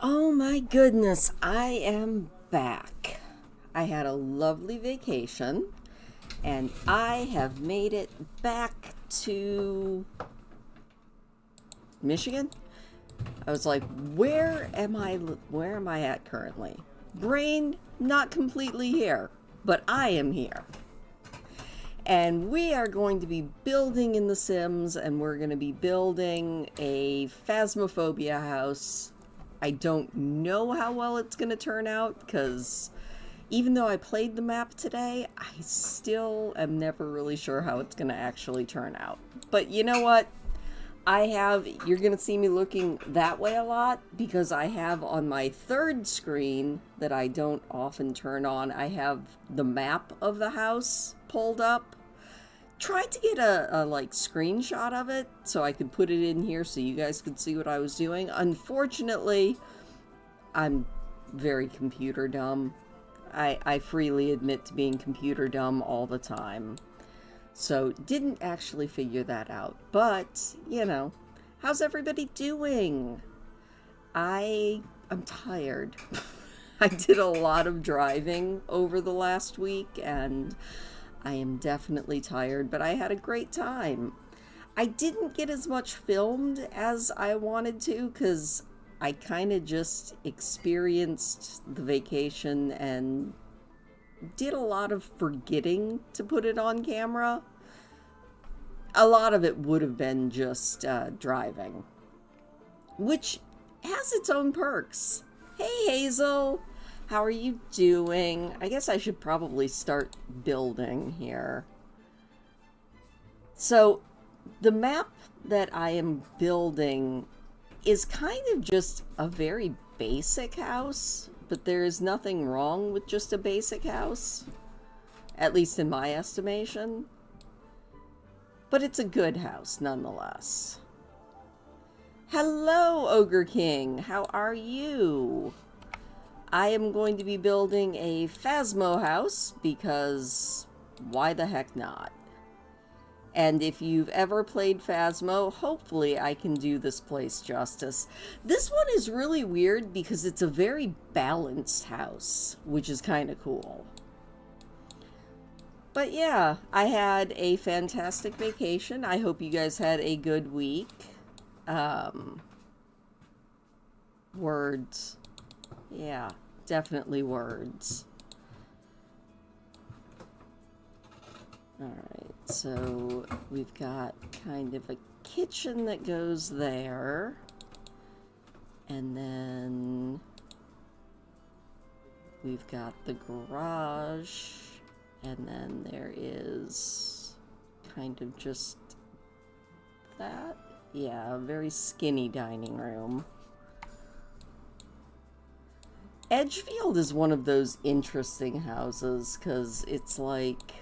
Oh my goodness, I am back. I had a lovely vacation and I have made it back to Michigan. I was like, where am I at currently? Brain not completely here, but I am here. And we are going to be building in The Sims, and we're going to be building a Phasmophobia house. I don't know how well it's going to turn out, because even though I played the map today, I still am never really sure how it's going to actually turn out. But you know what? You're going to see me looking that way a lot, because I have on my third screen that I don't often turn on, I have the map of the house pulled up. Tried to get a like screenshot of it so I could put it in here so you guys could see what I was doing. Unfortunately, I'm very computer dumb. I freely admit to being computer dumb all the time. So didn't actually figure that out. But, you know, how's everybody doing? I'm tired. I did a lot of driving over the last week and I am definitely tired, but I had a great time. I didn't get as much filmed as I wanted to because I kind of just experienced the vacation and did a lot of forgetting to put it on camera. A lot of it would have been just driving, which has its own perks. Hey, Hazel! How are you doing? I guess I should probably start building here. So, the map that I am building is kind of just a very basic house, but there is nothing wrong with just a basic house, at least in my estimation. But it's a good house nonetheless. Hello, Ogre King. How are you? I am going to be building a Phasmo house because why the heck not? And if you've ever played Phasmo, hopefully I can do this place justice. This one is really weird because it's a very balanced house, which is kind of cool. But yeah, I had a fantastic vacation. I hope you guys had a good week. Words. Yeah, definitely words. Alright, so we've got kind of a kitchen that goes there. And then we've got the garage. And then there is kind of just that. Yeah, a very skinny dining room. Edgefield is one of those interesting houses because it's like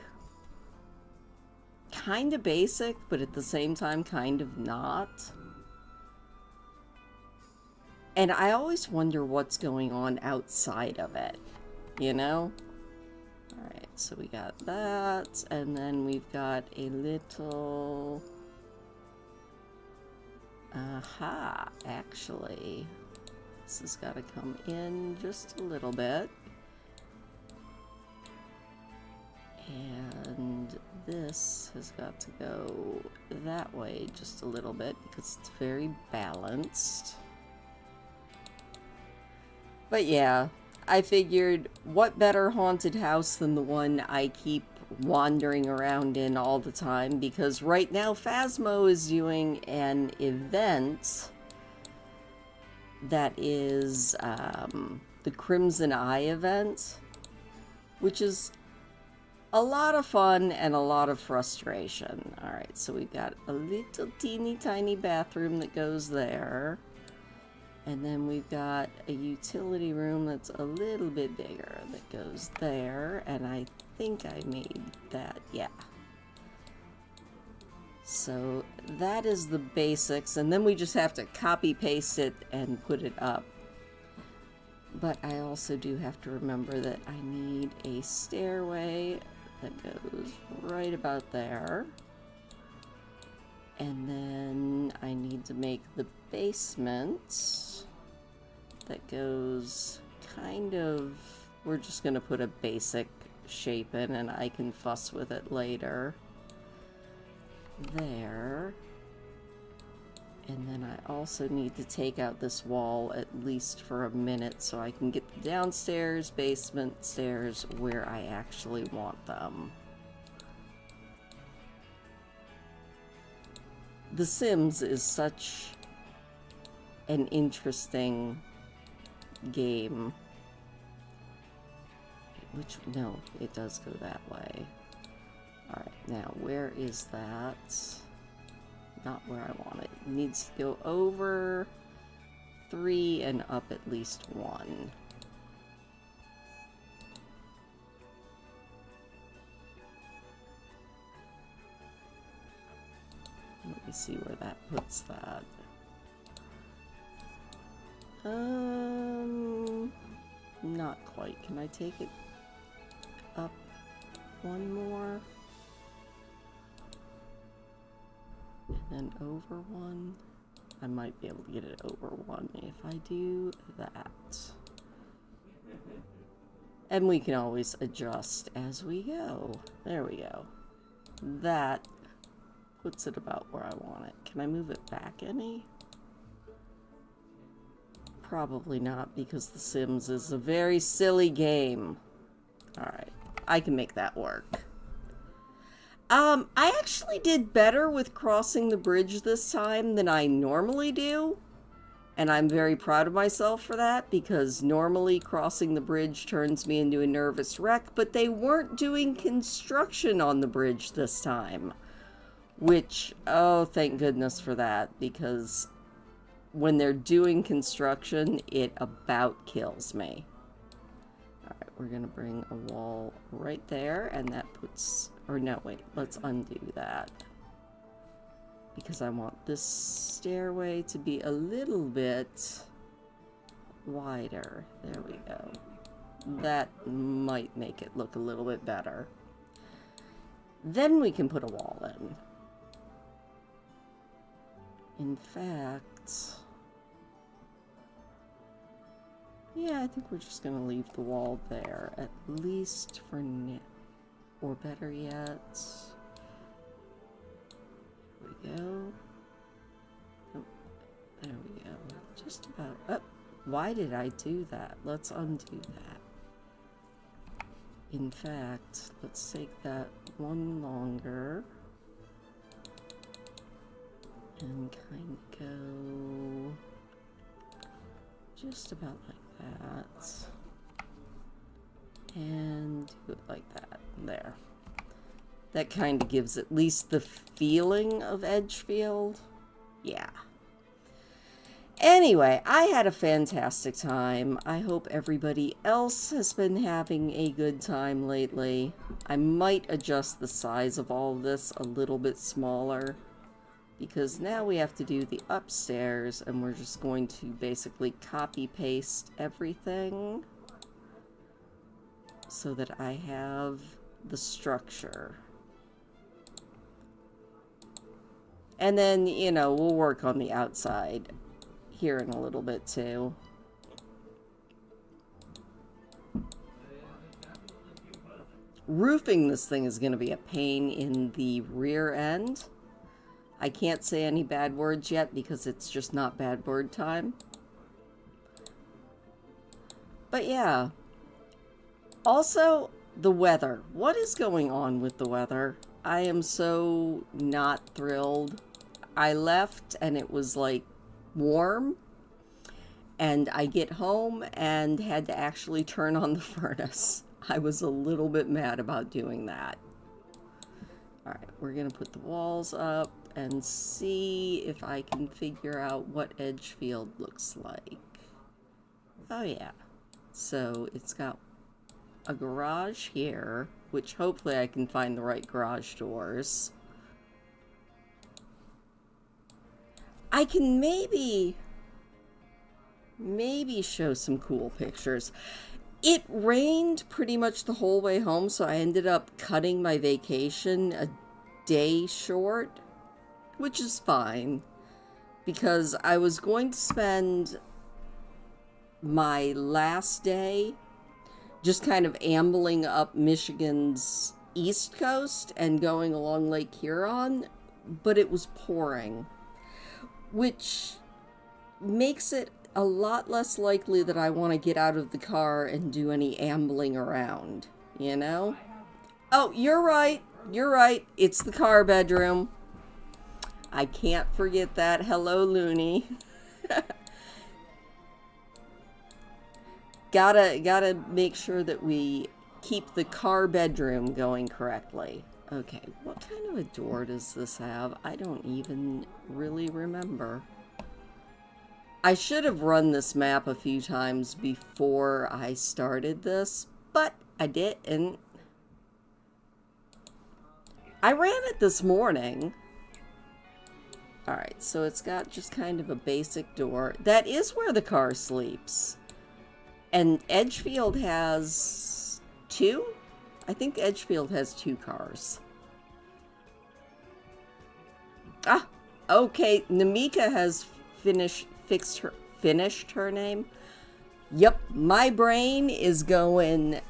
kind of basic, but at the same time kind of not. And I always wonder what's going on outside of it, you know? Alright, so we got that, and then we've got a little... Aha, actually. This has got to come in just a little bit. And this has got to go that way just a little bit because it's very balanced. But yeah, I figured what better haunted house than the one I keep wandering around in all the time, because right now Phasmo is doing an event that is the Crimson Eye event, which is a lot of fun and a lot of frustration. Alright, so we've got a little teeny tiny bathroom that goes there. And then we've got a utility room that's a little bit bigger that goes there. And I think I made that, yeah. So that is the basics. And then we just have to copy paste it and put it up. But I also do have to remember that I need a stairway that goes right about there. And then I need to make the basement that goes kind of... We're just going to put a basic shape in, and I can fuss with it later. There. And then I also need to take out this wall at least for a minute so I can get the downstairs, basement stairs where I actually want them. The Sims is such an interesting game. Which, no, it does go that way. Alright, now where is that? Not where I want it. It needs to go over 3 and up at least 1. Let me see where that puts that. Not quite. Can I take it up 1 more? And then over 1. I might be able to get it over 1 if I do that. And we can always adjust as we go. There we go. That puts it about where I want it. Can I move it back any? Probably not, because The Sims is a very silly game. Alright, I can make that work. I actually did better with crossing the bridge this time than I normally do. And I'm very proud of myself for that, because normally crossing the bridge turns me into a nervous wreck, but they weren't doing construction on the bridge this time. Which, oh, thank goodness for that, because when they're doing construction, it about kills me. Alright, we're gonna bring a wall right there, and that puts... Or no, wait, let's undo that. Because I want this stairway to be a little bit wider. There we go. That might make it look a little bit better. Then we can put a wall in. In fact... Yeah, I think we're just going to leave the wall there, at least for now. Or better yet... There we go. Oh, there we go. Just about... Oh, why did I do that? Let's undo that. In fact, let's take that one longer. And kind of go... just about like that. And do it like that. There. That kind of gives at least the feeling of Edgefield. Yeah. Anyway, I had a fantastic time. I hope everybody else has been having a good time lately. I might adjust the size of all of this a little bit smaller, because now we have to do the upstairs, and we're just going to basically copy-paste everything so that I have the structure. And then, you know, we'll work on the outside here in a little bit too. Roofing this thing is going to be a pain in the rear end. I can't say any bad words yet because it's just not bad word time. But yeah. Also, the weather. What is going on with the weather? I am so not thrilled. I left and it was like warm. And I get home and had to actually turn on the furnace. I was a little bit mad about doing that. Alright, we're going to put the walls up and see if I can figure out what Edgefield looks like. Oh yeah. So it's got a garage here, which hopefully I can find the right garage doors. I can maybe show some cool pictures. It rained pretty much the whole way home, so I ended up cutting my vacation a day short, which is fine, because I was going to spend my last day just kind of ambling up Michigan's east coast and going along Lake Huron, but it was pouring, which makes it a lot less likely that I want to get out of the car and do any ambling around, you know? Oh, you're right. You're right. It's the car bedroom. I can't forget that. Hello, Looney. Gotta make sure that we keep the car bedroom going correctly. Okay, what kind of a door does this have? I don't even really remember. I should have run this map a few times before I started this, but I didn't. I ran it this morning. Alright, so it's got just kind of a basic door. That is where the car sleeps. And Edgefield has 2? I think Edgefield has 2 cars. Ah, okay. Namika has finished her name. Yep, my brain is going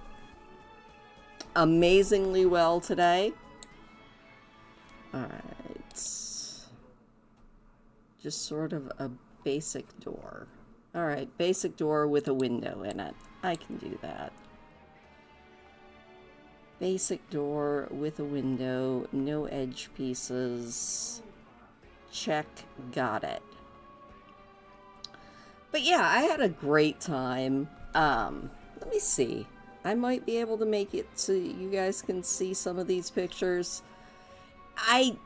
amazingly well today. Alright. Just sort of a basic door. Alright, basic door with a window in it. I can do that. Basic door with a window, no edge pieces. Check, got it. But yeah, I had a great time. Let me see. I might be able to make it so you guys can see some of these pictures. I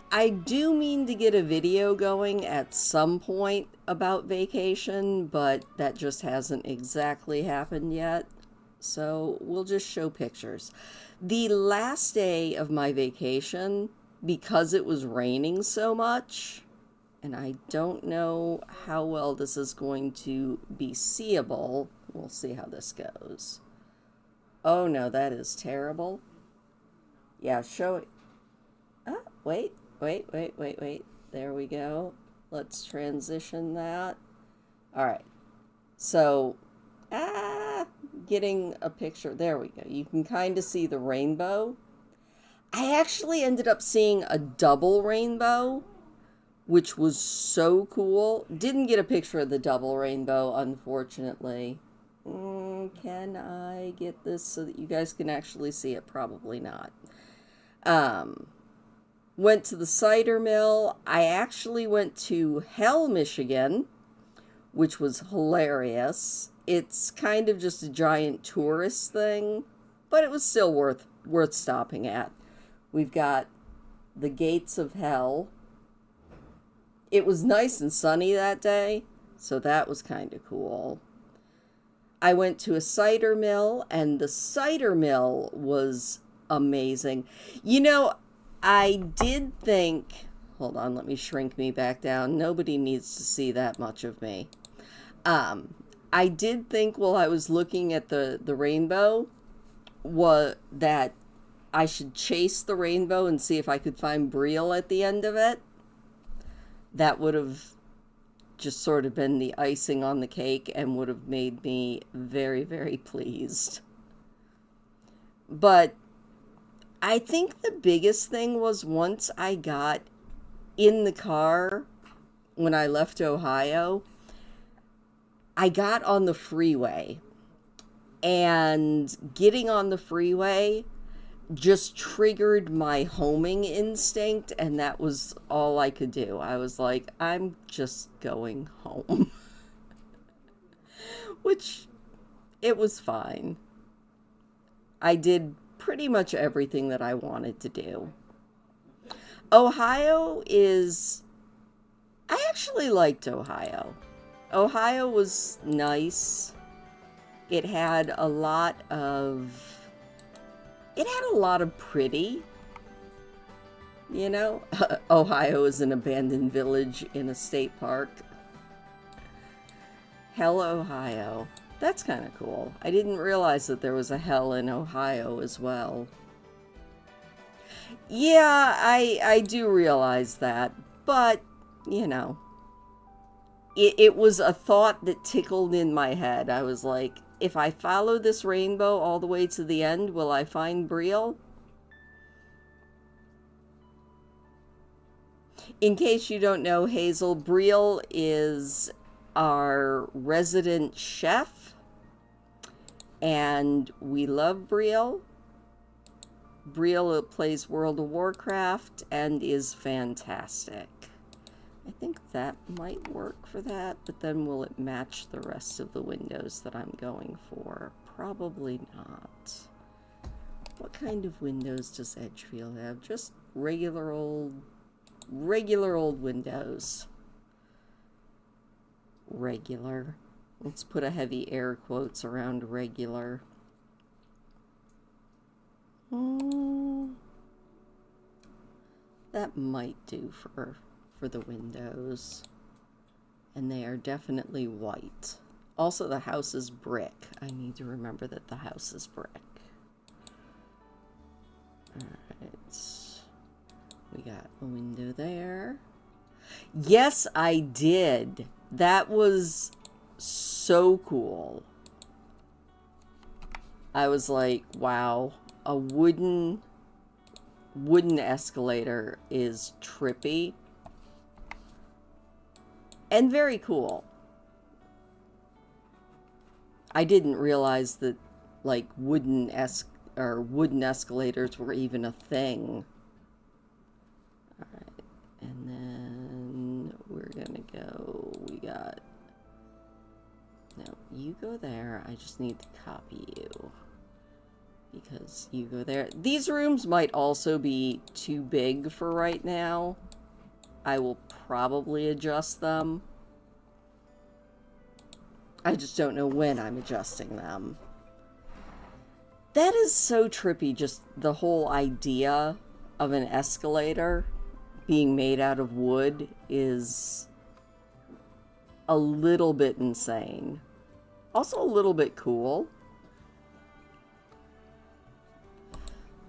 do mean to get a video going at some point about vacation, but that just hasn't exactly happened yet. So we'll just show pictures. The last day of my vacation, because it was raining so much, and I don't know how well this is going to be seeable. We'll see how this goes. Oh no, that is terrible. Yeah, show it. Ah, wait. There we go. Let's transition that. All right. So, getting a picture. There we go. You can kind of see the rainbow. I actually ended up seeing a double rainbow, which was so cool. Didn't get a picture of the double rainbow, unfortunately. Can I get this so that you guys can actually see it? Probably not. Went to the cider mill. I actually went to Hell, Michigan, which was hilarious. It's kind of just a giant tourist thing, but it was still worth stopping at. We've got the gates of hell. It was nice and sunny that day, so that was kind of cool. I went to a cider mill, and the cider mill was amazing. You know, I did think... Hold on, let me shrink me back down. Nobody needs to see that much of me. I did think while I was looking at the rainbow that I should chase the rainbow and see if I could find Brielle at the end of it. That would have just sort of been the icing on the cake and would have made me very, very pleased. But I think the biggest thing was once I got in the car when I left Ohio, I got on the freeway, and getting on the freeway just triggered my homing instinct, and that was all I could do. I was like, I'm just going home. Which, it was fine. I did pretty much everything that I wanted to do. Ohio is... I actually liked Ohio. Ohio was nice. It had a lot of pretty. You know, Ohio is an abandoned village in a state park. Hell, Ohio. That's kind of cool. I didn't realize that there was a hell in Ohio as well. Yeah, I do realize that, but, you know, it was a thought that tickled in my head. I was like, if I follow this rainbow all the way to the end, will I find Brielle? In case you don't know, Hazel, Brielle is our resident chef, and we love Brielle. Brielle plays World of Warcraft and is fantastic. I think that might work for that, but then will it match the rest of the windows that I'm going for? Probably not. What kind of windows does Edgefield have? Just regular old windows. Regular. Let's put a heavy air quotes around regular. That might do for the windows. And they are definitely white. Also, the house is brick. I need to remember that the house is brick. Alright. We got a window there. Yes, I did. That was so cool. I was like, wow, a wooden escalator is trippy and very cool. I didn't realize that like wooden escalators were even a thing. All right, and then we're gonna go. We got. No, you go there. I just need to copy you. Because you go there. These rooms might also be too big for right now. I will probably adjust them. I just don't know when I'm adjusting them. That is so trippy, just the whole idea of an escalator being made out of wood is a little bit insane. Also a little bit cool.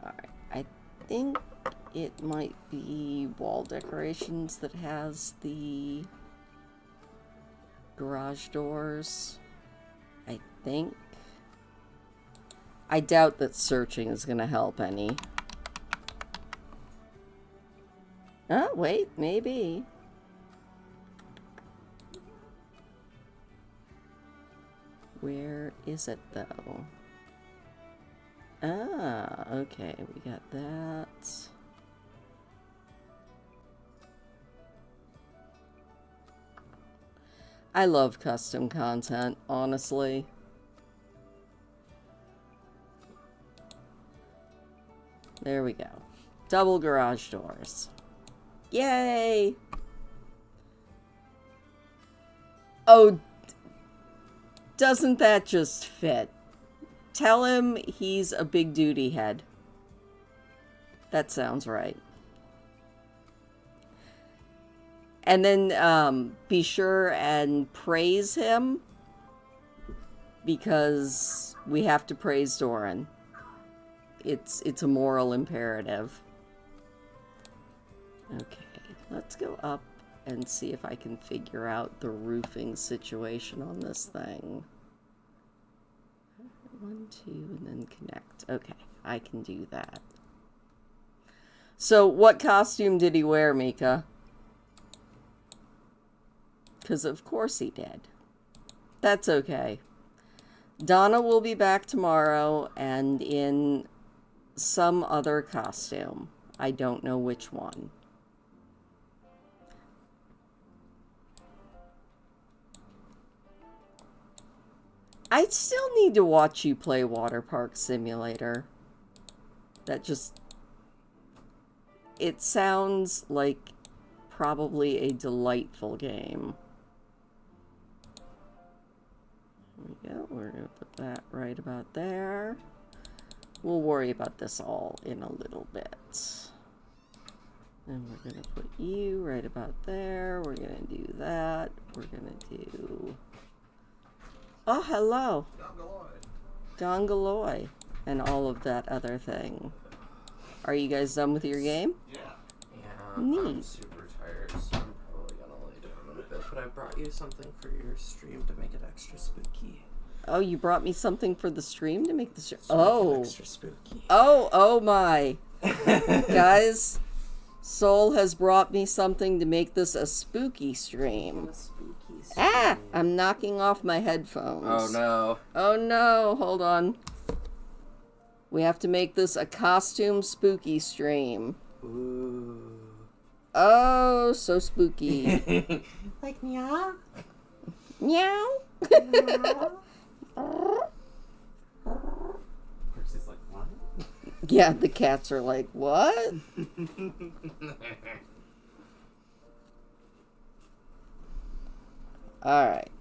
Alright, I think it might be wall decorations that has the garage doors. I think. I doubt that searching is going to help any. Oh, wait, maybe. Where is it, though? Ah, okay, we got that. I love custom content, honestly. There we go. Double garage doors. Yay! Oh, doesn't that just fit? Tell him he's a big duty head. That sounds right. And then be sure and praise him, because we have to praise Doran. It's a moral imperative. Okay, let's go up and see if I can figure out the roofing situation on this thing. 1, 2, and then connect. Okay, I can do that. So, what costume did he wear, Mika? Because of course he did. That's okay. Donna will be back tomorrow and in some other costume. I don't know which one. I still need to watch you play Water Park Simulator. That just... It sounds like probably a delightful game. There we go. We're going to put that right about there. We'll worry about this all in a little bit. And we're going to put you right about there. We're going to do that. We're going to do... Oh, hello. Gongoloy. And all of that other thing. Are you guys done with your game? Yeah. Yeah, Neat. I'm super tired, so I'm probably gonna lay down in a bit. but I brought you something for your stream to make it extra spooky. Oh, you brought me something for the stream to make the stream? So extra spooky. Oh my. Guys, Soul has brought me something to make this a spooky stream. Ah! I'm knocking off my headphones. Oh no. Oh no, hold on. We have to make this a costume spooky stream. Ooh. Oh, so spooky. Like meow? Meow? Percy's like, what? Yeah, the cats are like, what? Alright.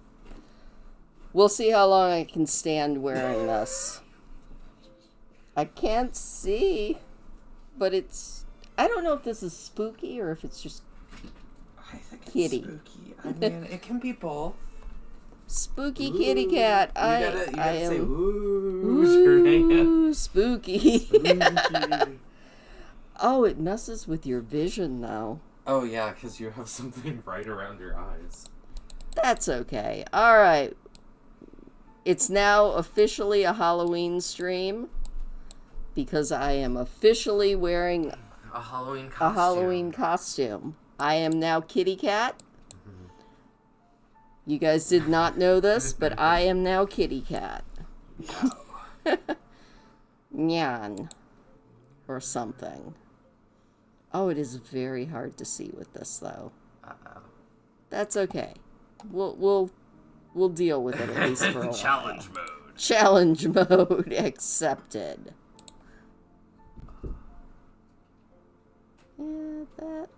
We'll see how long I can stand wearing this. I can't see, but it's... I don't know if this is spooky or if it's just I think it's kitty. spooky. I mean, it can be both. Spooky Ooh. kitty cat. You gotta say, ooh, spooky. Spooky. Oh, it messes with your vision, though. Oh, yeah, because you have something right around your eyes. That's okay. All right. It's now officially a Halloween stream because I am officially wearing a Halloween costume. I am now Kitty Cat. You guys did not know this, but I am now Kitty Cat. Nyan. Or something. Oh, it is very hard to see with this, though. Uh-oh. That's okay. We'll deal with it at least for a while. Challenge mode. Challenge mode accepted. Yeah, that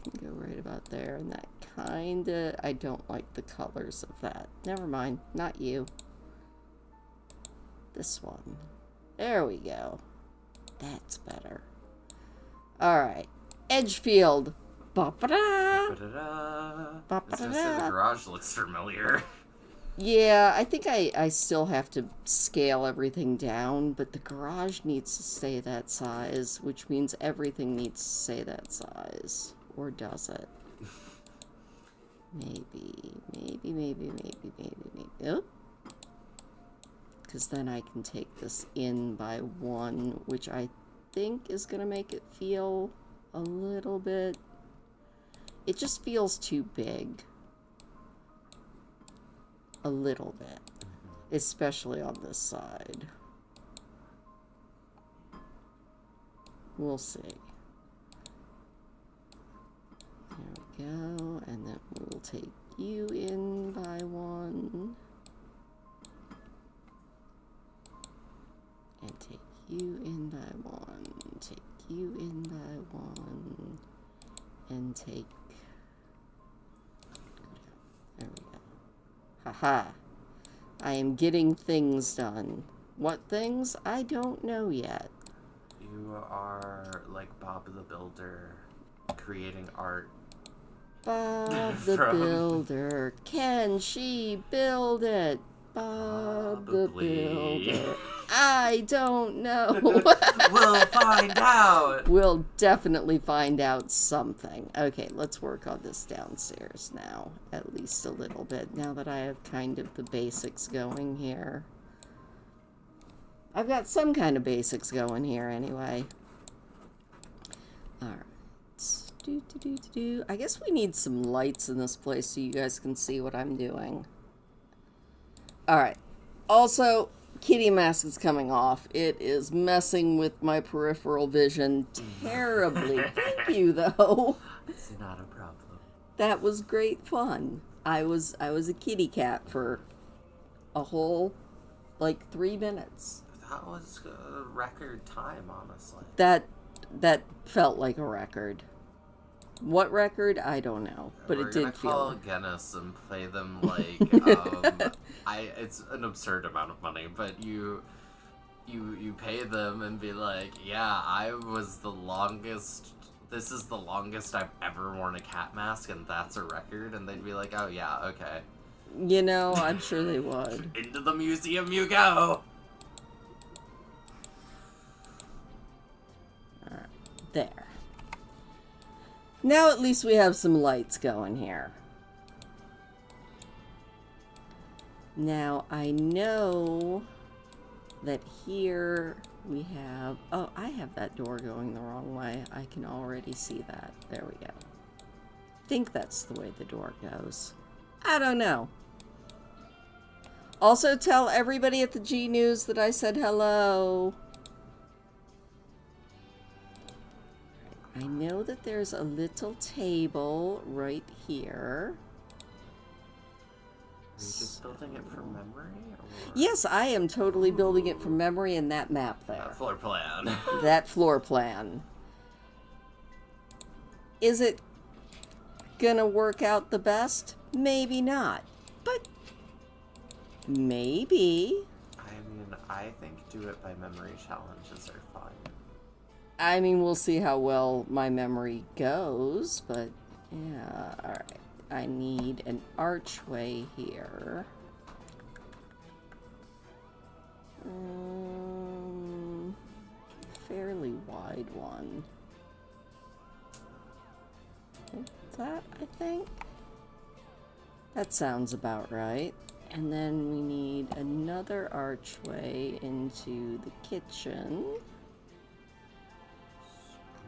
can go right about there, and that kinda... I don't like the colors of that. Never mind. Not you. This one. There we go. That's better. Alright. Edgefield. Ba-ba-da. I was gonna say the garage looks familiar. Yeah, I think I still have to scale everything down, but the garage needs to stay that size, which means everything needs to stay that size. Or does it? Maybe. Oh. Because then I can take this in by one, which I think is going to make it feel a little bit... It just feels too big. A little bit. Especially on this side. We'll see. There we go. And then we'll take you in by one. And take you in by one. Take you in by one. And take... There we go. Haha. I am getting things done. What things? I don't know yet. You are like Bob the Builder, creating art. Bob the Builder. Can she build it? Bob the Builder. I don't know. We'll find out. We'll definitely find out something. Okay, let's work on this downstairs now. At least a little bit. Now that I have kind of the basics going here. I've got some kind of basics going here anyway. Alright. I guess we need some lights in this place so you guys can see what I'm doing. Alright. Also, kitty mask is coming off. It is messing with my peripheral vision terribly. Thank you, though. It's not a problem. That was great fun. I was a kitty cat for a whole, 3 minutes. That was a record time, honestly. That felt like a record. What record? I don't know, but it did feel. We're gonna call Guinness and play them like it's an absurd amount of money, but you pay them and be like, yeah, I was the longest. This is the longest I've ever worn a cat mask, and that's a record. And they'd be like, oh yeah, okay. You know, I'm sure they would. Into the museum you go. All right, there. Now at least we have some lights going here. Now, I know that here we have... Oh, I have that door going the wrong way. I can already see that. There we go. I think that's the way the door goes. I don't know. Also, tell everybody at the G News that I said hello. I know that there's a little table right here. Are you just building it from memory? Or... Yes, I am totally building it from memory in that map there. That floor plan. That floor plan. Is it gonna work out the best? Maybe not. But maybe. I mean, I think do it by memory challenges are fun. I mean, we'll see how well my memory goes, but yeah, alright. I need an archway here. Fairly wide one. Like that, I think. That sounds about right. And then we need another archway into the kitchen.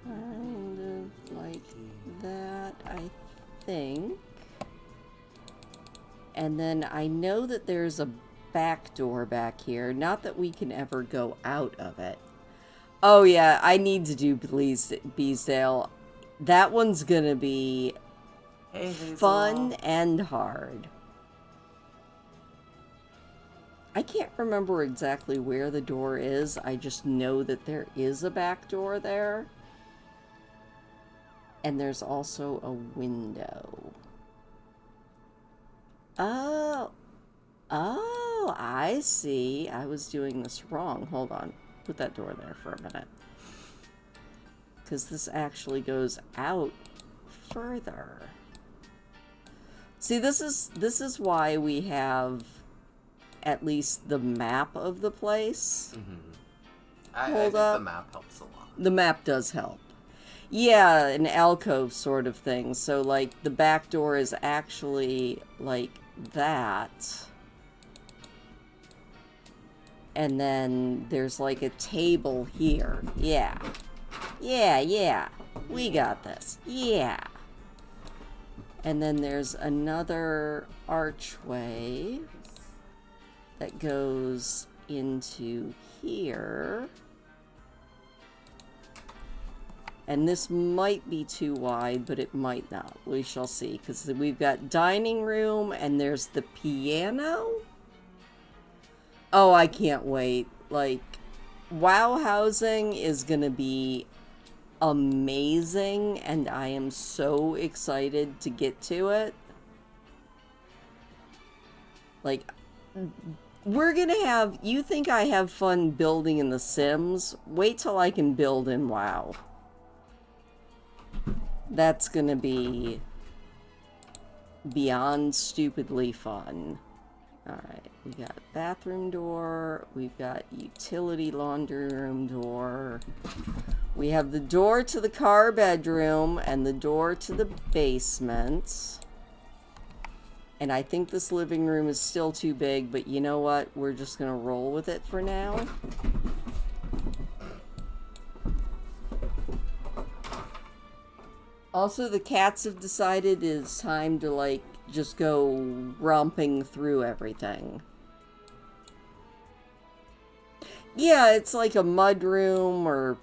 Kind of like that, I think. And then I know that there's a back door back here. Not that we can ever go out of it. Oh yeah, I need to do Beesdale. That one's gonna be fun and hard. I can't remember exactly where the door is. I just know that there is a back door there. And there's also a window. Oh, I see. I was doing this wrong. Hold on. Put that door there for a minute. Because this actually goes out further. See, this is why we have at least the map of the place. I think the map helps a lot. The map does help. Yeah, an alcove sort of thing. So, like, the back door is actually like that. And then there's like a table here. Yeah. Yeah. We got this. Yeah. And then there's another archway that goes into here. And this might be too wide, but it might not. We shall see. Because we've got dining room and there's the piano. Oh, I can't wait. Like, WoW housing is going to be amazing. And I am so excited to get to it. Like, we're going to have... You think I have fun building in The Sims? Wait till I can build in WoW. That's gonna be beyond stupidly fun. Alright, we got bathroom door, we've got utility laundry room door, we have the door to the car bedroom and the door to the basement. And I think this living room is still too big, but you know what? We're just gonna roll with it for now. Also, the cats have decided it's time to, like, just go romping through everything. Yeah, it's like a mudroom or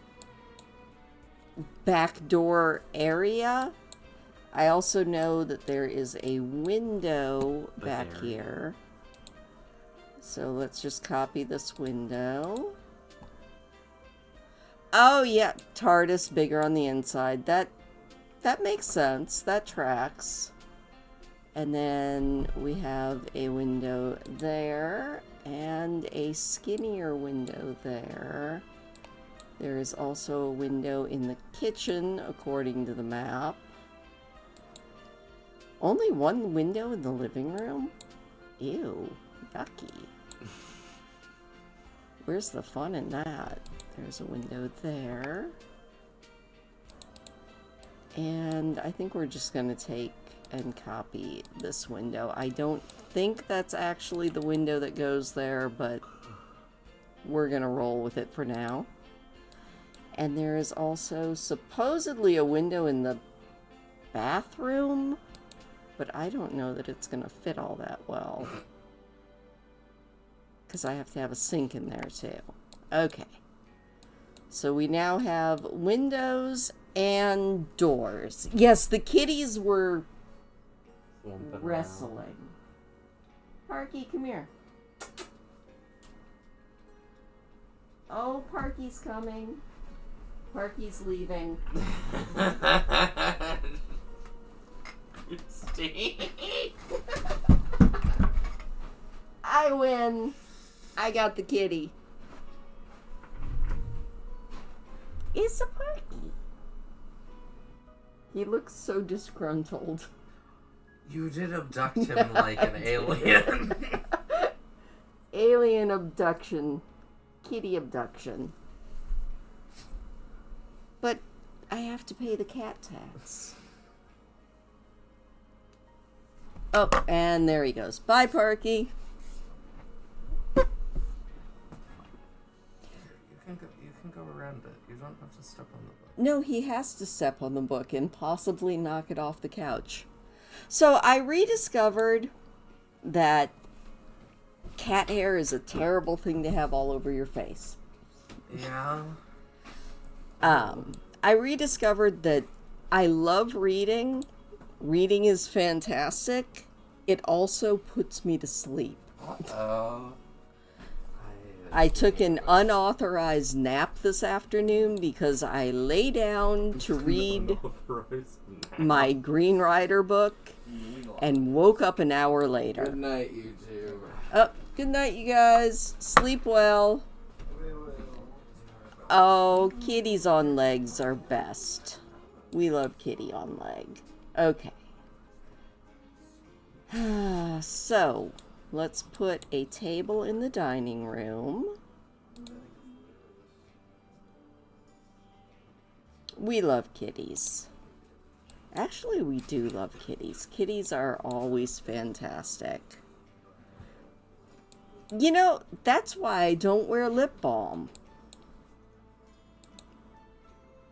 back door area. I also know that there is a window back here. So let's just copy this window. Oh, yeah, TARDIS bigger on the inside. That makes sense. That tracks. And then we have a window there and a skinnier window there. There is also a window in the kitchen, according to the map. Only one window in the living room? Ew, yucky. Where's the fun in that? There's a window there. And I think we're just going to take and copy this window. I don't think that's actually the window that goes there, but we're gonna roll with it for now. And there is also supposedly a window in the bathroom, but I don't know that it's gonna fit all that well. Because I have to have a sink in there too. Okay. So we now have windows and doors. Yes, the kitties were wrestling. Parky, come here. Oh, Parky's coming. Parky's leaving. I win. I got the kitty. It's a Parky. He looks so disgruntled. You did abduct him like an alien. Alien abduction. Kitty abduction. But I have to pay the cat tax. Oh, and there he goes. Bye, Parky. You can go around it. You don't have to step on the book. No, he has to step on the book and possibly knock it off the couch. So I rediscovered that cat hair is a terrible thing to have all over your face. Yeah. I rediscovered that I love reading. Reading is fantastic. It also puts me to sleep. I took an unauthorized nap this afternoon because I lay down to read my Green Rider book and woke up an hour later. Good night, YouTube. Oh, good night, you guys. Sleep well. Oh, kitties on legs are best. We love kitty on leg. Okay. So, let's put a table in the dining room. We love kitties. Actually, we do love kitties. Kitties are always fantastic. You know, that's why I don't wear lip balm.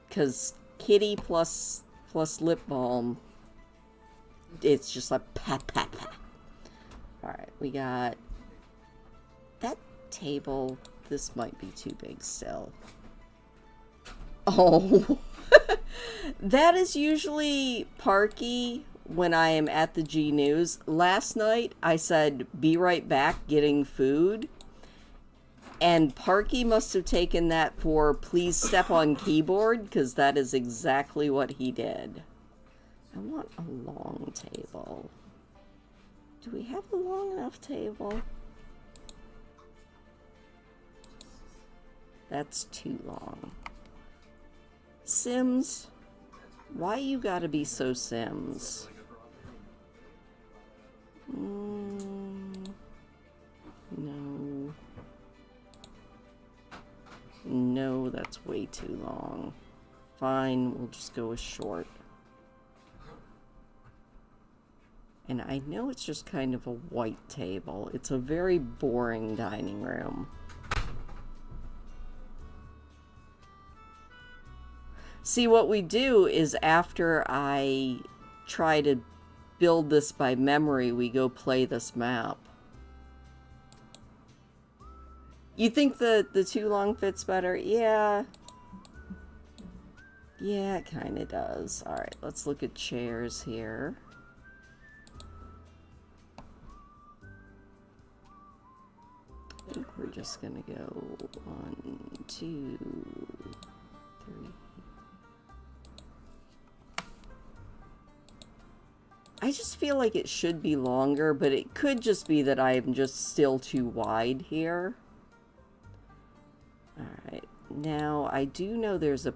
Because kitty plus lip balm, it's just like pat, pat, pat. Alright, we got that table. This might be too big still. Oh, that is usually Parky when I am at the G News. Last night I said, be right back, getting food. And Parky must have taken that for please step on keyboard, because that is exactly what he did. I want a long table. Do we have a long enough table? That's too long. Sims, why you gotta be so Sims? No. No, that's way too long. Fine, we'll just go with short. And I know it's just kind of a white table. It's a very boring dining room. See, what we do is after I try to build this by memory, we go play this map. You think the too long fits better? Yeah. Yeah, it kind of does. Alright, let's look at chairs here. I think we're just gonna go 1, 2, 3. I just feel like it should be longer, but it could just be that I'm just still too wide here. Alright, now I do know there's a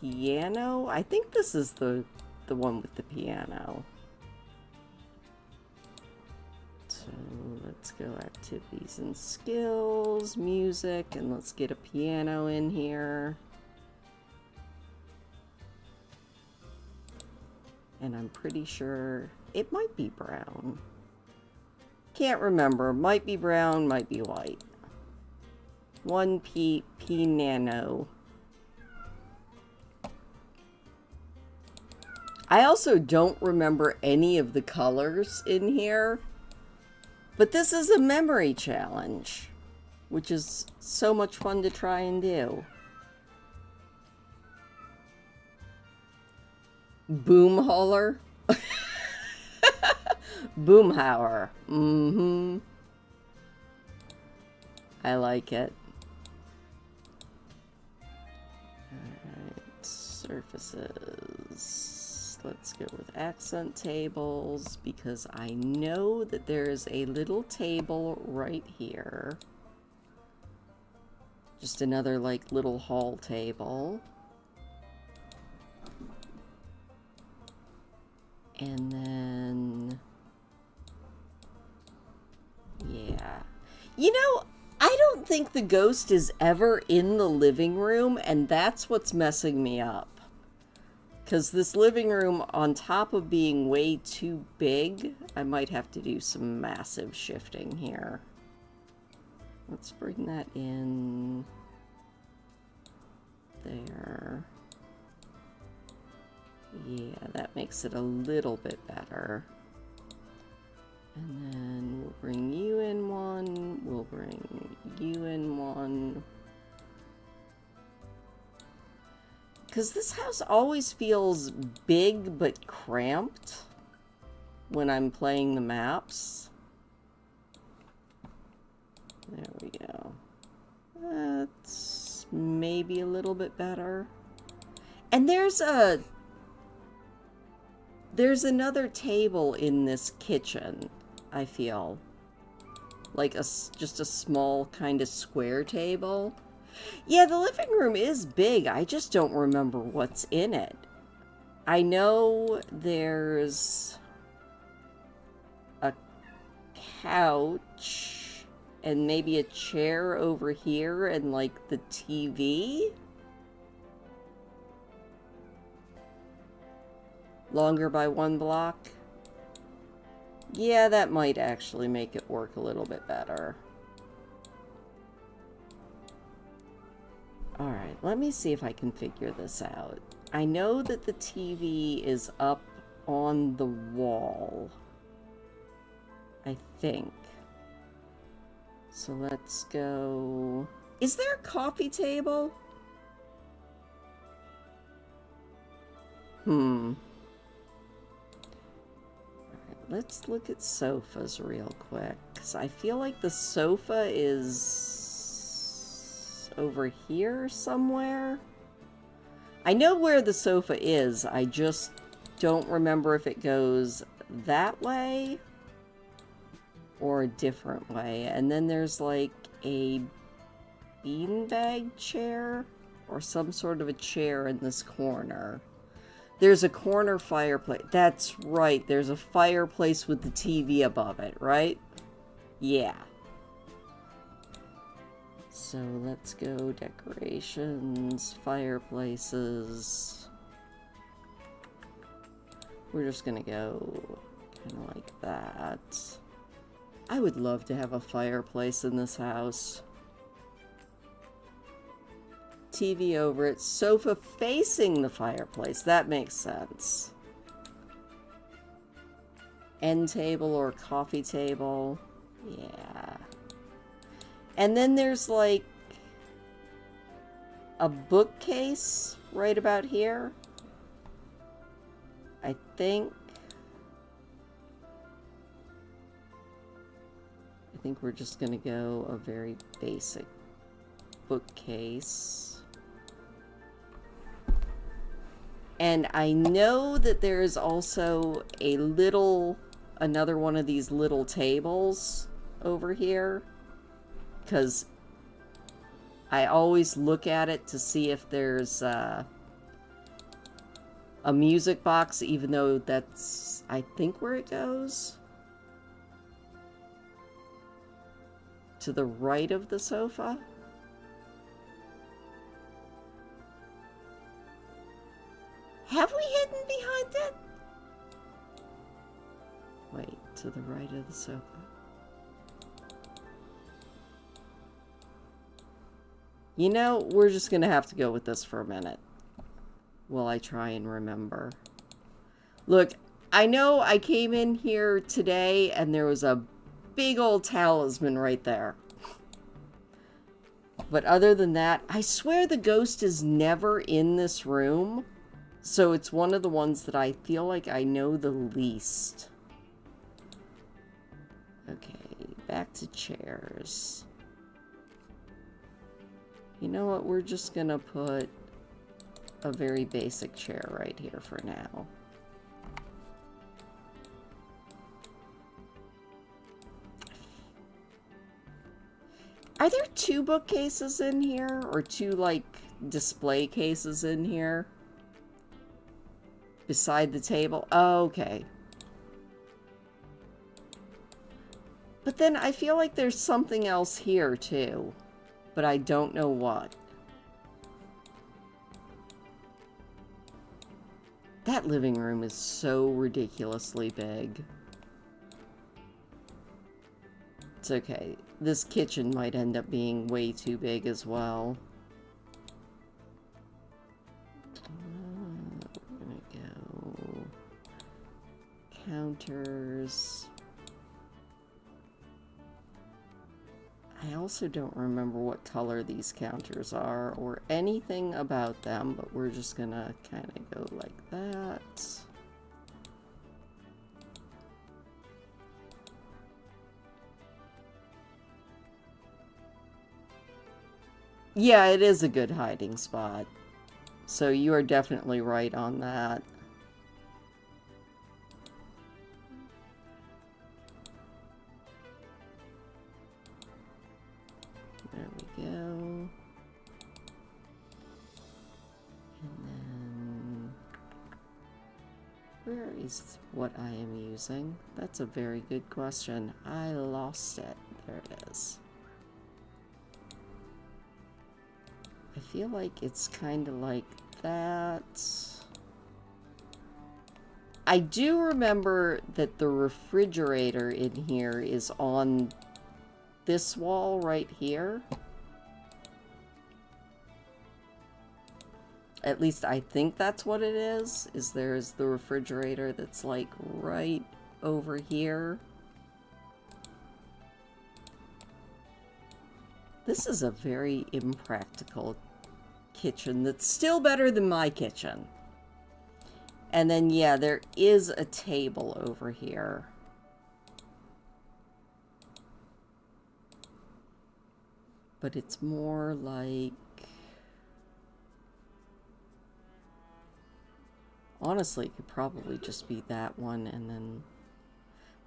piano. I think this is the one with the piano. So let's go activities and skills, music, and let's get a piano in here. And I'm pretty sure It might be brown. Can't remember. Might be brown, might be white. 1P Nano. I also don't remember any of the colors in here, but this is a memory challenge, which is so much fun to try and do. Boomhauler. Boomhauer. Mm-hmm. I like it. Alright, surfaces. Let's go with accent tables, because I know that there's a little table right here. Just another, like, little hall table. And then... yeah. You know, I don't think the ghost is ever in the living room, and that's what's messing me up. Because this living room, on top of being way too big, I might have to do some massive shifting here. Let's bring that in there. Yeah, that makes it a little bit better. And then we'll bring you in one, we'll bring you in one. Because this house always feels big but cramped when I'm playing the maps. There we go. That's maybe a little bit better. And there's another table in this kitchen, I feel. Like just a small kind of square table. Yeah, the living room is big. I just don't remember what's in it. I know there's a couch and maybe a chair over here and like the TV. Longer by 1 block. Yeah, that might actually make it work a little bit better. Alright, let me see if I can figure this out. I know that the TV is up on the wall. I think. So let's go... Is there a coffee table? Alright, let's look at sofas real quick. Because I feel like the sofa is... over here somewhere? I know where the sofa is, I just don't remember if it goes that way or a different way. And then there's like a beanbag chair or some sort of a chair in this corner. There's a corner fireplace. That's right, there's a fireplace with the TV above it, right? Yeah. So let's go decorations, fireplaces. We're just gonna go kind of like that. I would love to have a fireplace in this house. TV over it, sofa facing the fireplace. That makes sense. End table or coffee table. Yeah. And then there's like a bookcase right about here. I think we're just gonna go a very basic bookcase. And I know that there is also another one of these little tables over here. Because I always look at it to see if there's a music box, even though that's, I think, where it goes. To the right of the sofa. Have we hidden behind it? the right of the sofa. You know, we're just gonna have to go with this for a minute while I try and remember. Look, I know I came in here today and there was a big old talisman right there. But other than that, I swear the ghost is never in this room. So it's one of the ones that I feel like I know the least. Okay, back to chairs. You know what? We're just gonna put a very basic chair right here for now. Are there 2 bookcases in here? Or 2, like, display cases in here? Beside the table? Oh, okay. But then I feel like there's something else here, too. But I don't know what. That living room is so ridiculously big. It's okay. This kitchen might end up being way too big as well. We're gonna go counters. I also don't remember what color these counters are or anything about them, but we're just gonna kind of go like that. Yeah, it is a good hiding spot. So you are definitely right on that. There we go. And then... where is what I am using? That's a very good question. I lost it. There it is. I feel like it's kind of like that. I do remember that the refrigerator in here is on this wall right here. At least I think that's what it is there's the refrigerator that's like right over here. This is a very impractical kitchen that's still better than my kitchen. And then, yeah, there is a table over here. But it's more like... honestly, it could probably just be that one and then...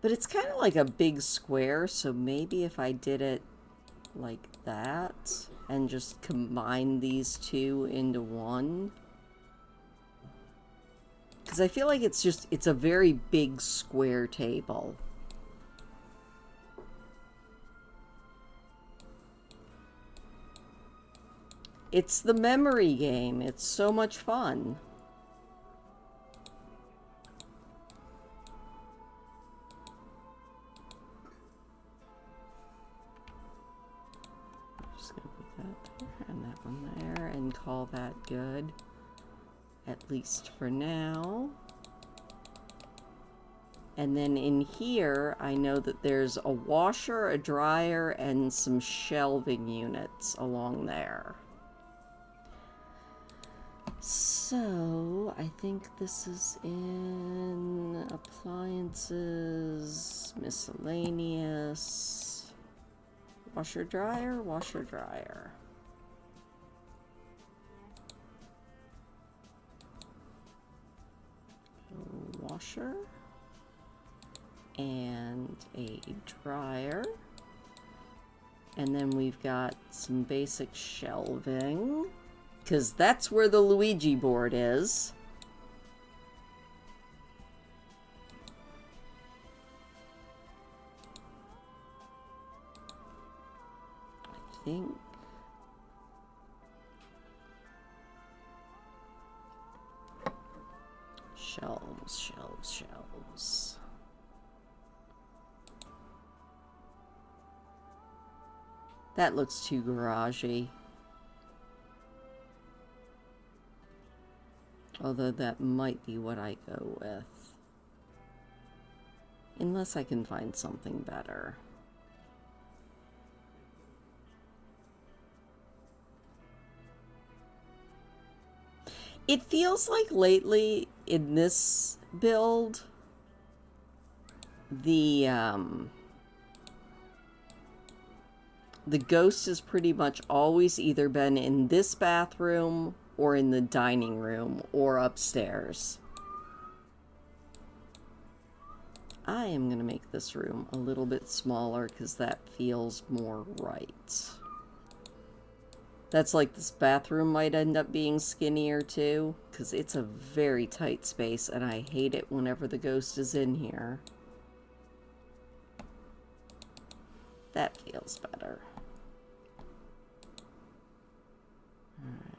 but it's kind of like a big square, so maybe if I did it like that and just combine these two into one, because I feel like it's a very big square table. It's the memory game. It's so much fun. And that one there, and call that good, at least for now. And then in here, I know that there's a washer, a dryer, and some shelving units along there. So, I think this is in appliances, miscellaneous, washer, dryer, washer, dryer. Washer and a dryer, and then we've got some basic shelving because that's where the Luigi board is. I think shelves. That looks too garagey. Although that might be what I go with. Unless I can find something better. It feels like lately in this build, the ghost has pretty much always either been in this bathroom or in the dining room or upstairs. I am going to make this room a little bit smaller because that feels more right. That's like this bathroom might end up being skinnier too, because it's a very tight space and I hate it whenever the ghost is in here. That feels better. Alright.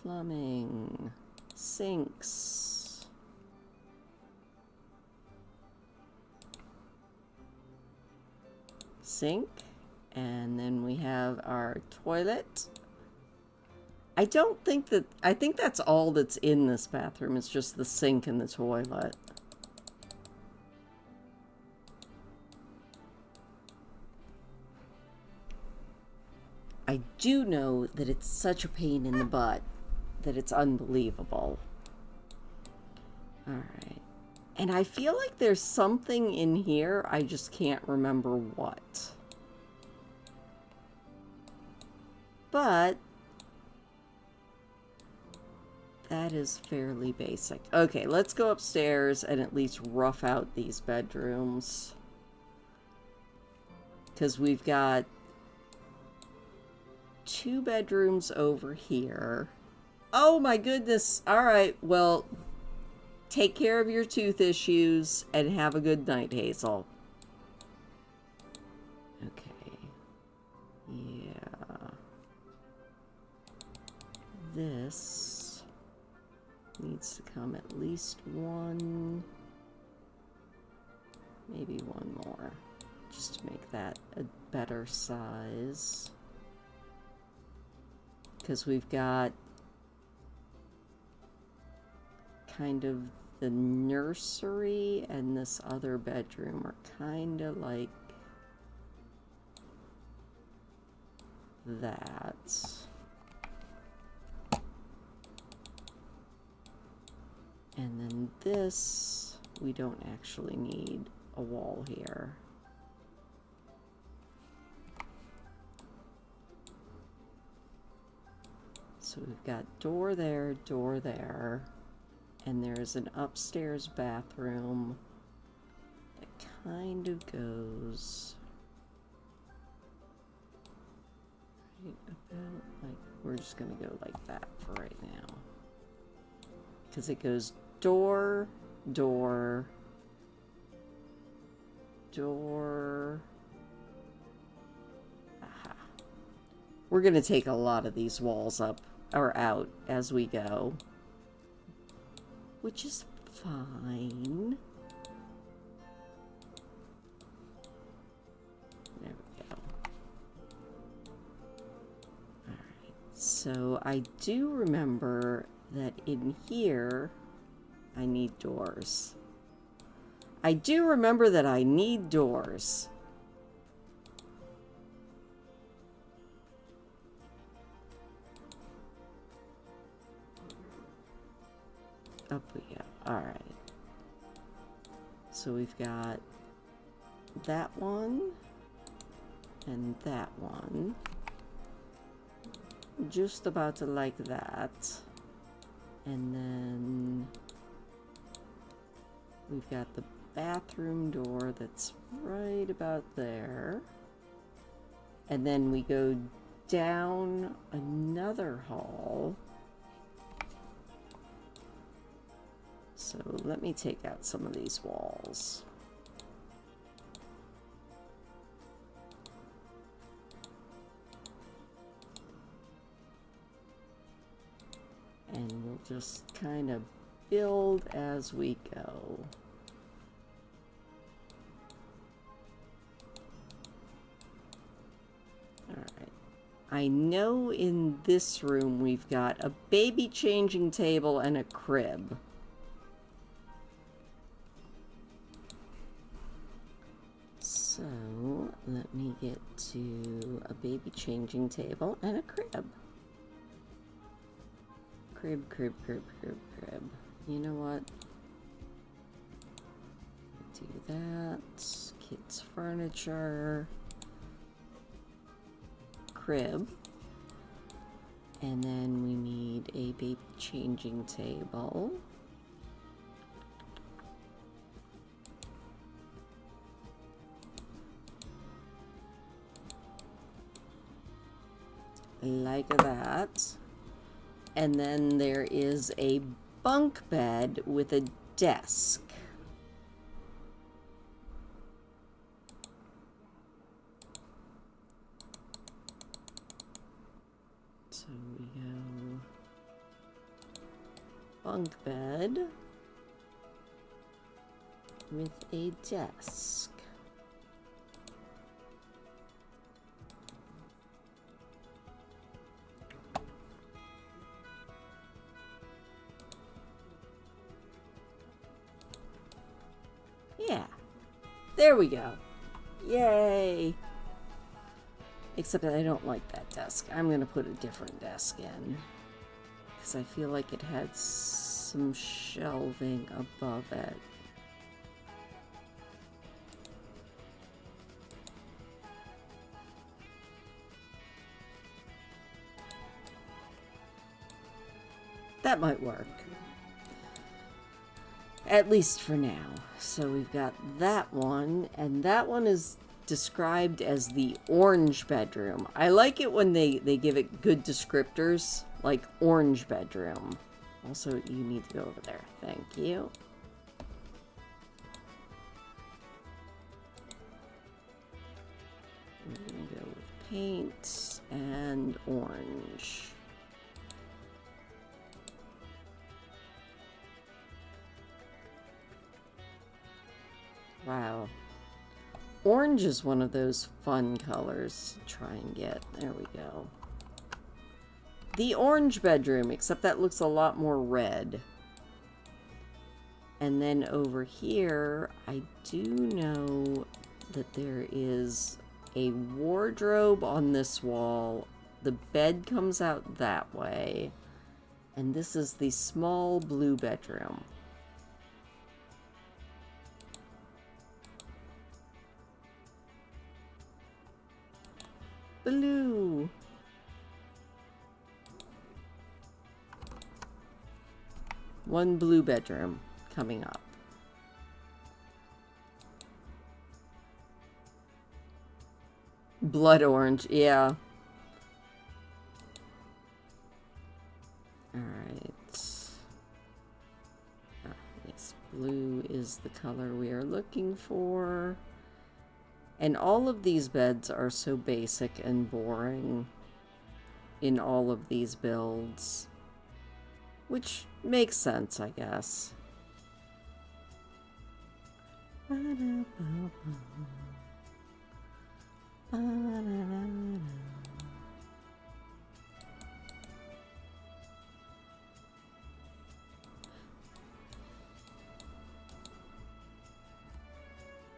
Plumbing. Sinks. Sink. And then we have our toilet. I don't think that... I think that's all that's in this bathroom. It's just the sink and the toilet. I do know that it's such a pain in the butt that it's unbelievable. Alright. And I feel like there's something in here, I just can't remember what. But that is fairly basic. Okay, let's go upstairs and at least rough out these bedrooms. Because we've got 2 bedrooms over here. Oh my goodness. Alright, well, take care of your tooth issues and have a good night, Hazel. Okay. Yeah. This needs to come at least one, maybe one more, just to make that a better size. Because we've got kind of the nursery and this other bedroom are kind of like that. And then this, we don't actually need a wall here. So we've got door there, and there's an upstairs bathroom that kind of goes right about like, we're just gonna go like that for right now. Because it goes door, door, door. Aha. We're gonna take a lot of these walls up or out as we go, which is fine. There we go. Alright, so I do remember that in here I need doors. I do remember that I need doors. Up we go. Alright. So we've got that one and that one. Just about to like that. And then we've got the bathroom door that's right about there. And then we go down another hall. So let me take out some of these walls. And we'll just kind of build as we go. Alright. I know in this room we've got a baby changing table and a crib. So, let me get to a baby changing table and a crib. Crib, crib, crib, crib, crib. You know what? Do that. Kids' furniture. Crib. And then we need a baby changing table. Like that. And then there is a bunk bed with a desk. So we go bunk bed with a desk. Yeah, there we go. Yay! Except that I don't like that desk. I'm going to put a different desk in. Because I feel like it had some shelving above it. That might work. At least for now. So we've got that one, and that one is described as the orange bedroom. I like it when they give it good descriptors, like orange bedroom. Also, you need to go over there. Thank you. We're going to go with paint and orange. Wow. Orange is one of those fun colors to try and get. There we go. The orange bedroom, except that looks a lot more red. And then over here, I do know that there is a wardrobe on this wall. The bed comes out that way. And this is the small blue bedroom. Blue. One blue bedroom coming up. Blood orange, yeah. Alright. Yes, blue is the color we are looking for. And all of these beds are so basic and boring in all of these builds. Which makes sense, I guess.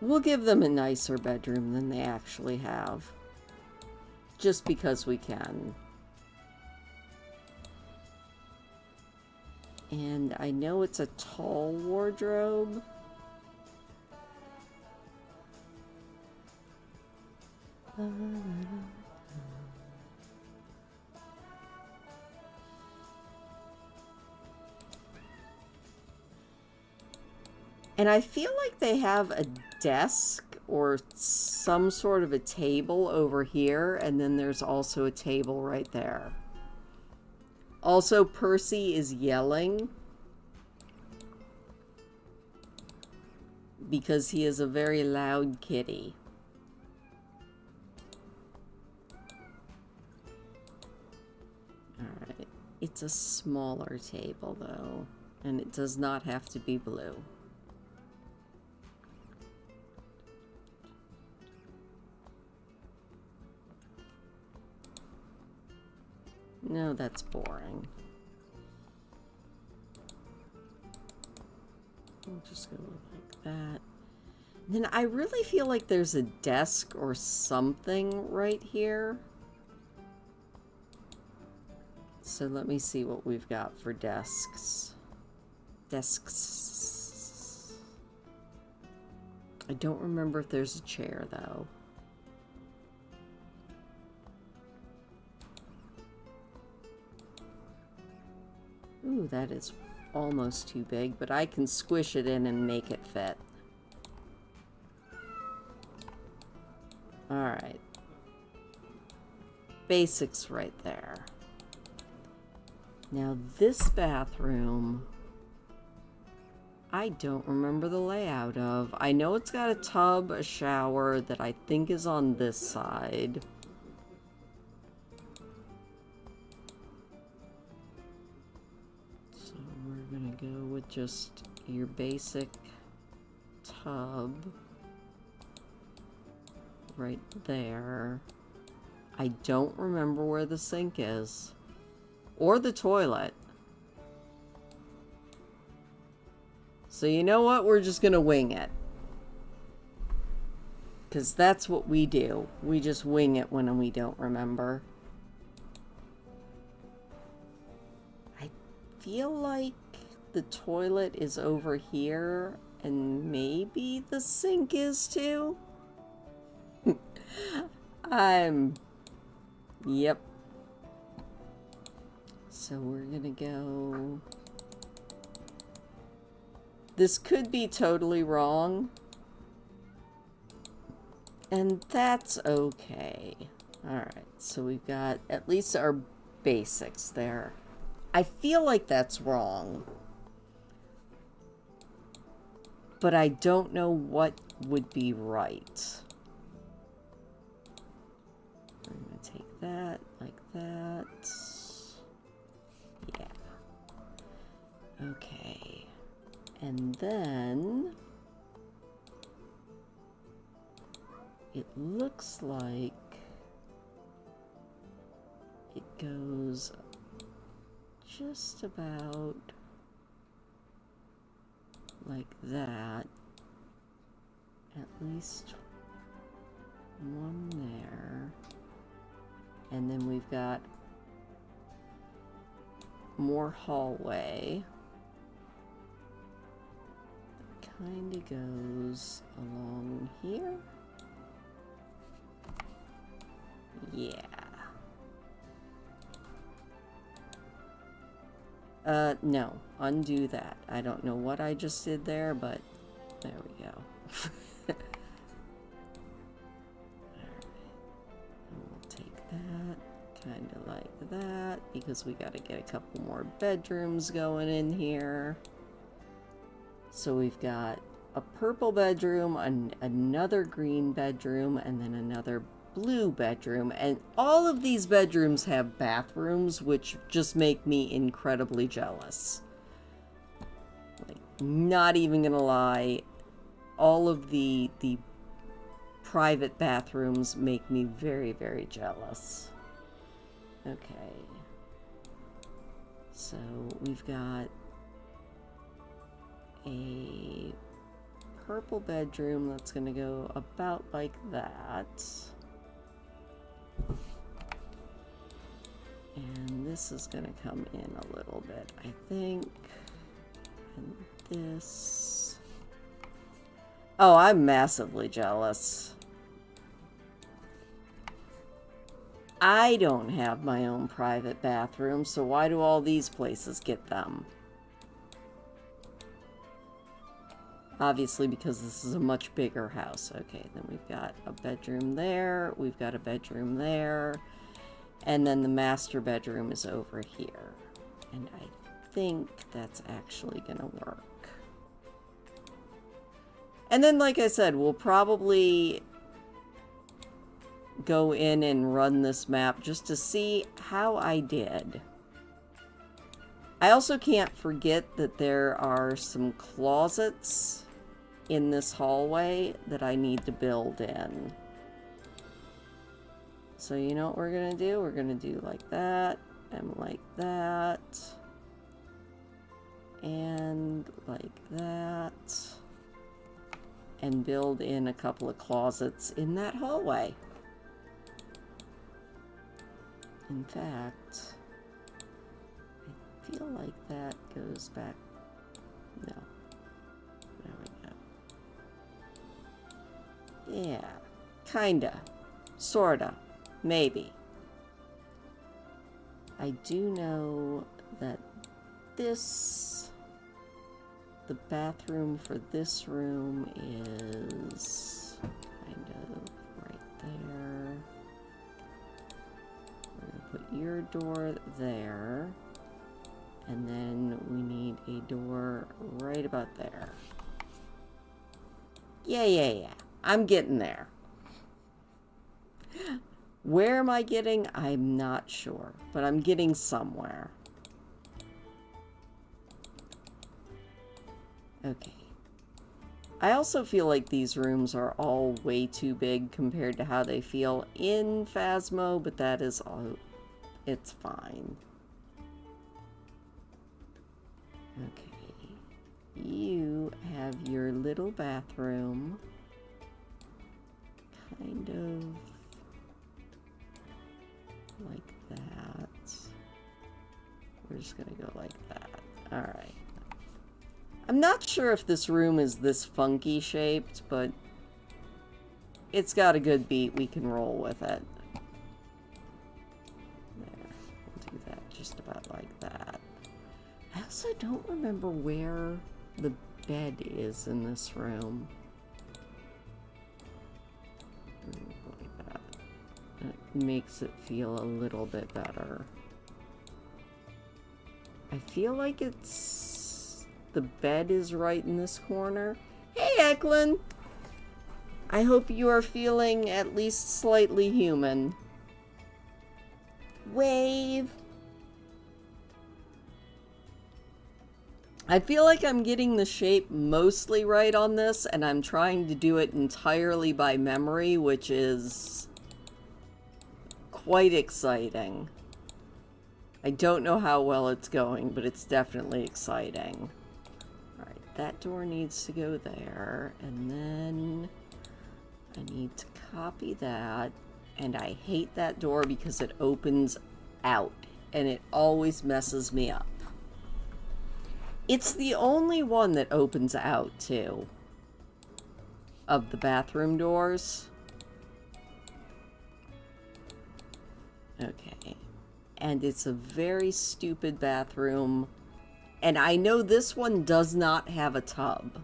We'll give them a nicer bedroom than they actually have. Just because we can. And I know it's a tall wardrobe. And I feel like they have a desk or some sort of a table over here, and then there's also a table right there. Also, Percy is yelling because he is a very loud kitty. Alright, it's a smaller table though, and it does not have to be blue. No, that's boring. We'll just go like that. Then I really feel like there's a desk or something right here. So let me see what we've got for desks. Desks. I don't remember if there's a chair, though. Ooh, that is almost too big, but I can squish it in and make it fit. Alright. Basics right there. Now this bathroom, I don't remember the layout of. I know it's got a tub, a shower that I think is on this side. So we're gonna go with just your basic tub right there. I don't remember where the sink is. Or the toilet. So you know what? We're just gonna wing it. Because that's what we do. We just wing it when we don't remember. I feel like the toilet is over here. And maybe the sink is too? Yep. So we're gonna go... This could be totally wrong. And that's okay. Alright, so we've got at least our basics there. I feel like that's wrong. But I don't know what would be right. We're gonna take that, like that. Yeah. Okay. And then it looks like it goes just about like that. At least one there. And then we've got more hallway. It kind of goes along here. Yeah. No. Undo that. I don't know what I just did there, but there we go. Alright. And we'll take that, kind of like that, because we got to get a couple more bedrooms going in here. So we've got a purple bedroom, another green bedroom, and then another blue bedroom. And all of these bedrooms have bathrooms, which just make me incredibly jealous. Like, not even gonna lie, all of the private bathrooms make me very, very jealous. Okay. So we've got a purple bedroom that's gonna go about like that. And this is gonna come in a little bit, I think. And this... Oh, I'm massively jealous. I don't have my own private bathroom, so why do all these places get them? Obviously, because this is a much bigger house. Okay, then we've got a bedroom there, we've got a bedroom there, and then the master bedroom is over here. And I think that's actually gonna work. And then, like I said, we'll probably go in and run this map just to see how I did. I also can't forget that there are some closets in this hallway that I need to build in. So you know what we're gonna do? We're gonna do like that, and like that. And like that. And build in a couple of closets in that hallway. In fact, I feel like that goes back. No. There we go. Yeah. Kinda. Sorta. Maybe. I do know that the bathroom for this room is kind of right there. We're gonna put your door there, and then we need a door right about there. Yeah. I'm getting there. Where am I getting? I'm not sure, but I'm getting somewhere. Okay. I also feel like these rooms are all way too big compared to how they feel in Phasmo, but that is all. It's fine. Okay. You have your little bathroom. Kind of like that. We're just gonna go like that. Alright. I'm not sure if this room is this funky shaped, but it's got a good beat. We can roll with it. There. We'll do that just about like that. I also don't remember where the bed is in this room. Like that. It makes it feel a little bit better. I feel like the bed is right in this corner. Hey, Eklund! I hope you are feeling at least slightly human. Wave! I feel like I'm getting the shape mostly right on this, and I'm trying to do it entirely by memory, which is quite exciting. I don't know how well it's going, but it's definitely exciting. Alright, that door needs to go there, and then I need to copy that, and I hate that door because it opens out, and it always messes me up. It's the only one that opens out, too, of the bathroom doors. Okay. And it's a very stupid bathroom. And I know this one does not have a tub.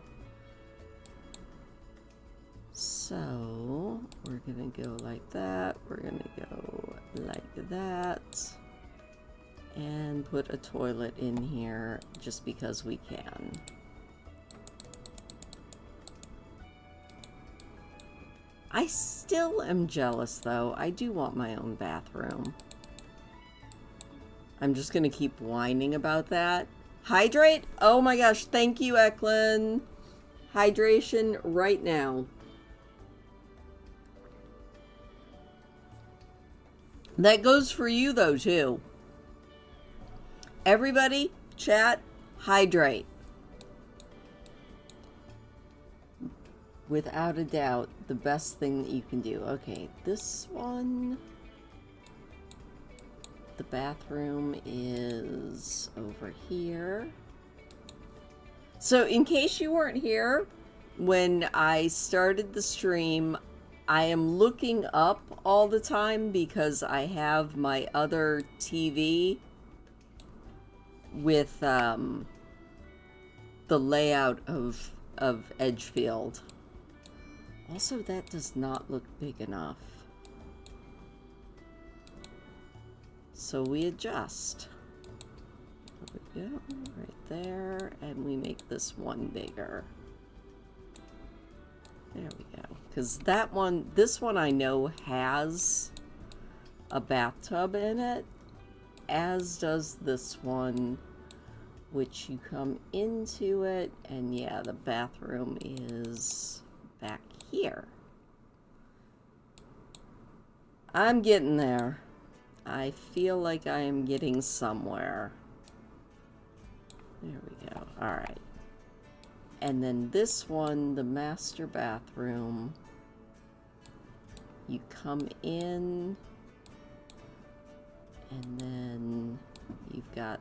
So, we're gonna go like that. We're gonna go like that. And put a toilet in here just because we can. I still am jealous, though. I do want my own bathroom. I'm just gonna keep whining about that. Hydrate? Oh my gosh, thank you, Eklund. Hydration right now. That goes for you, though, too. Everybody, chat, hydrate. Without a doubt, the best thing that you can do. Okay, this one... The bathroom is over here. So, in case you weren't here, when I started the stream, I am looking up all the time because I have my other TV with the layout of Edgefield. Also, that does not look big enough. So we adjust. There we go, right there, and we make this one bigger. There we go. Because this one I know has a bathtub in it, as does this one, which you come into it, and yeah, the bathroom is back here. I'm getting there. I feel like I am getting somewhere. There we go. Alright. And then this one, the master bathroom. You come in, and then you've got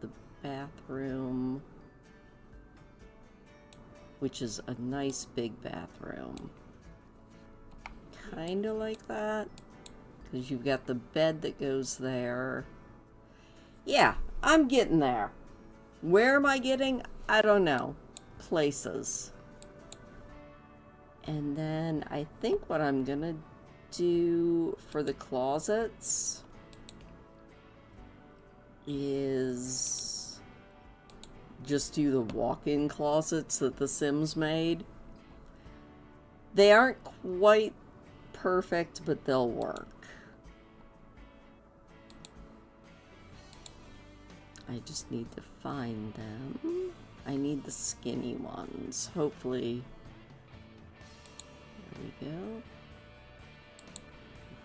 the bathroom, which is a nice big bathroom. Kinda like that, because you've got the bed that goes there. Yeah, I'm getting there. Where am I getting? I don't know. Places. And then I think what I'm gonna do for the closets is just do the walk-in closets that The Sims made. They aren't quite perfect, but they'll work. I just need to find them. I need the skinny ones. Hopefully. There we go.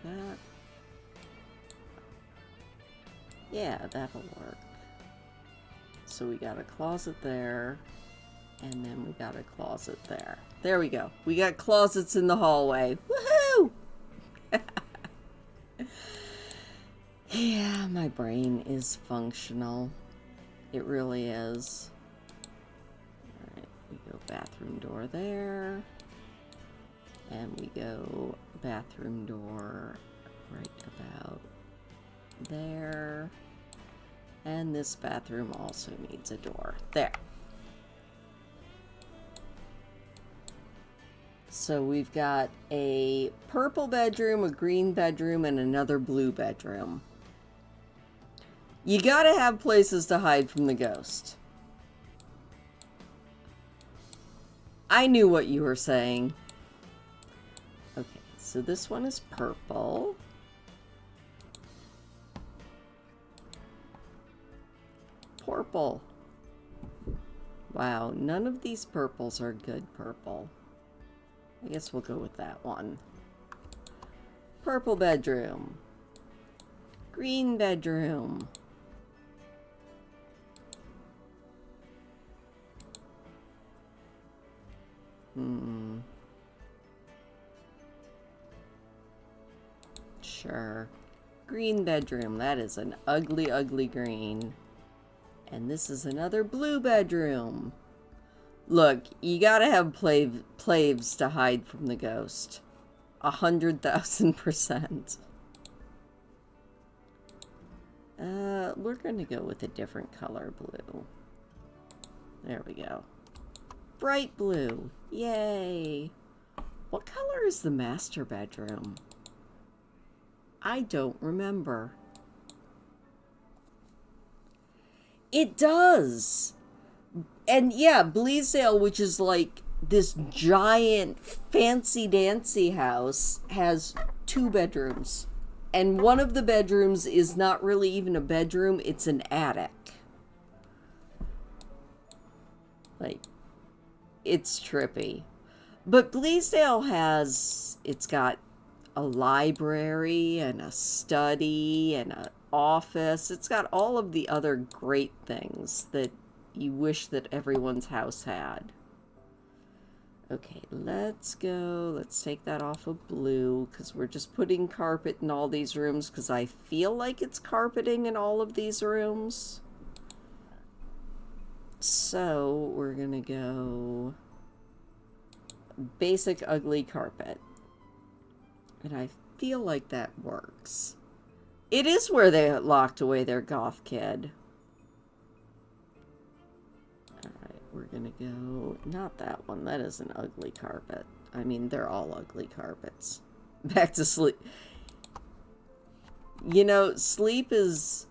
That. Yeah, that'll work. So we got a closet there, and then we got a closet there. There we go. We got closets in the hallway. Woohoo! Yeah, my brain is functional. It really is. Alright, we go bathroom door there. And we go bathroom door right about there. And this bathroom also needs a door. There. So we've got a purple bedroom, a green bedroom, and another blue bedroom. You gotta have places to hide from the ghost. I knew what you were saying. Okay, so this one is purple. Purple. Wow, none of these purples are good purple. I guess we'll go with that one. Purple bedroom. Green bedroom. Sure. Green bedroom. That is an ugly, ugly green. And this is another blue bedroom. Look, you gotta have plaves to hide from the ghost. 100,000%. We're gonna go with a different color blue. There we go. Bright blue. Yay. What color is the master bedroom? I don't remember. It does. And yeah, Bleasdale, which is like this giant fancy dancy house, has 2 bedrooms. And one of the bedrooms is not really even a bedroom, it's an attic. Like, it's trippy. But Bleasdale has, it's got a library and a study and an office. It's got all of the other great things that you wish that everyone's house had. Okay, let's go. Let's take that off of blue because we're just putting carpet in all these rooms because I feel like it's carpeting in all of these rooms. So we're gonna go basic ugly carpet. And I feel like that works. It is where they locked away their goth kid. Alright, we're gonna go... Not that one. That is an ugly carpet. I mean, they're all ugly carpets. Back to sleep. You know, sleep is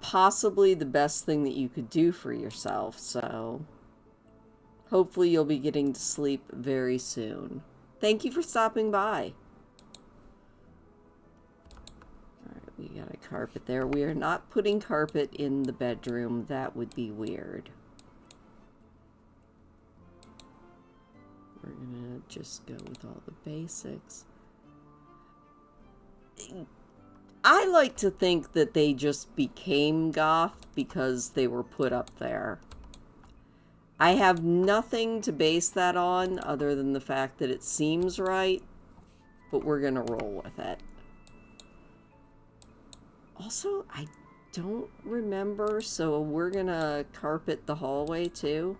possibly the best thing that you could do for yourself, so... Hopefully you'll be getting to sleep very soon. Thank you for stopping by. We got a carpet there. We are not putting carpet in the bedroom. That would be weird. We're gonna just go with all the basics. I like to think that they just became goth because they were put up there. I have nothing to base that on other than the fact that it seems right, but we're gonna roll with it. Also, I don't remember, so we're gonna carpet the hallway too.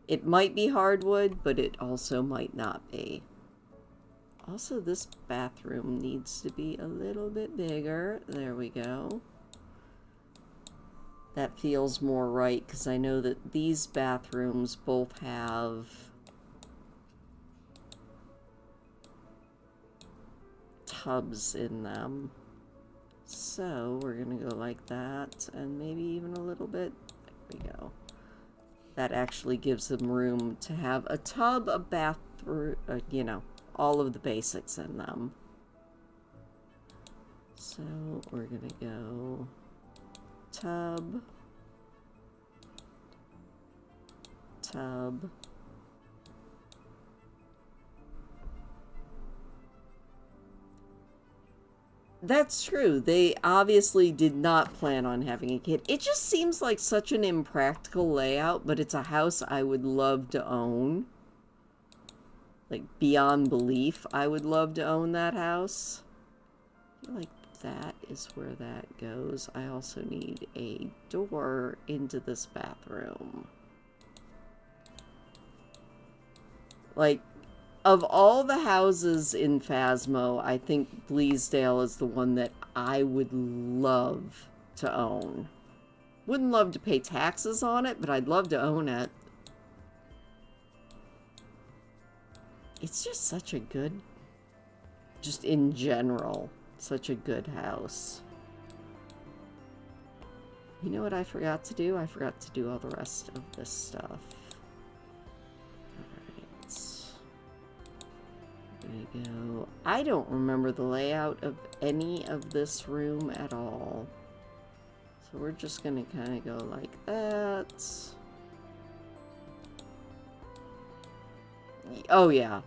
It might be hardwood, but it also might not be. Also, this bathroom needs to be a little bit bigger. There we go. That feels more right, because I know that these bathrooms both have tubs in them. So, we're going to go like that, and maybe even a little bit. There we go. That actually gives them room to have a tub, a bathroom, you know, all of the basics in them. So we're gonna go tub, tub, that's true. They obviously did not plan on having a kid. It just seems like such an impractical layout, but it's a house I would love to own. Like, beyond belief, I would love to own that house. I feel like that is where that goes. I also need a door into this bathroom. Like, of all the houses in Phasmo, I think Bleasdale is the one that I would love to own. Wouldn't love to pay taxes on it, but I'd love to own it. It's just such a good, just in general, such a good house. You know what I forgot to do? I forgot to do all the rest of this stuff. Alright. There we go. I don't remember the layout of any of this room at all. So we're just gonna kind of go like that. Oh yeah.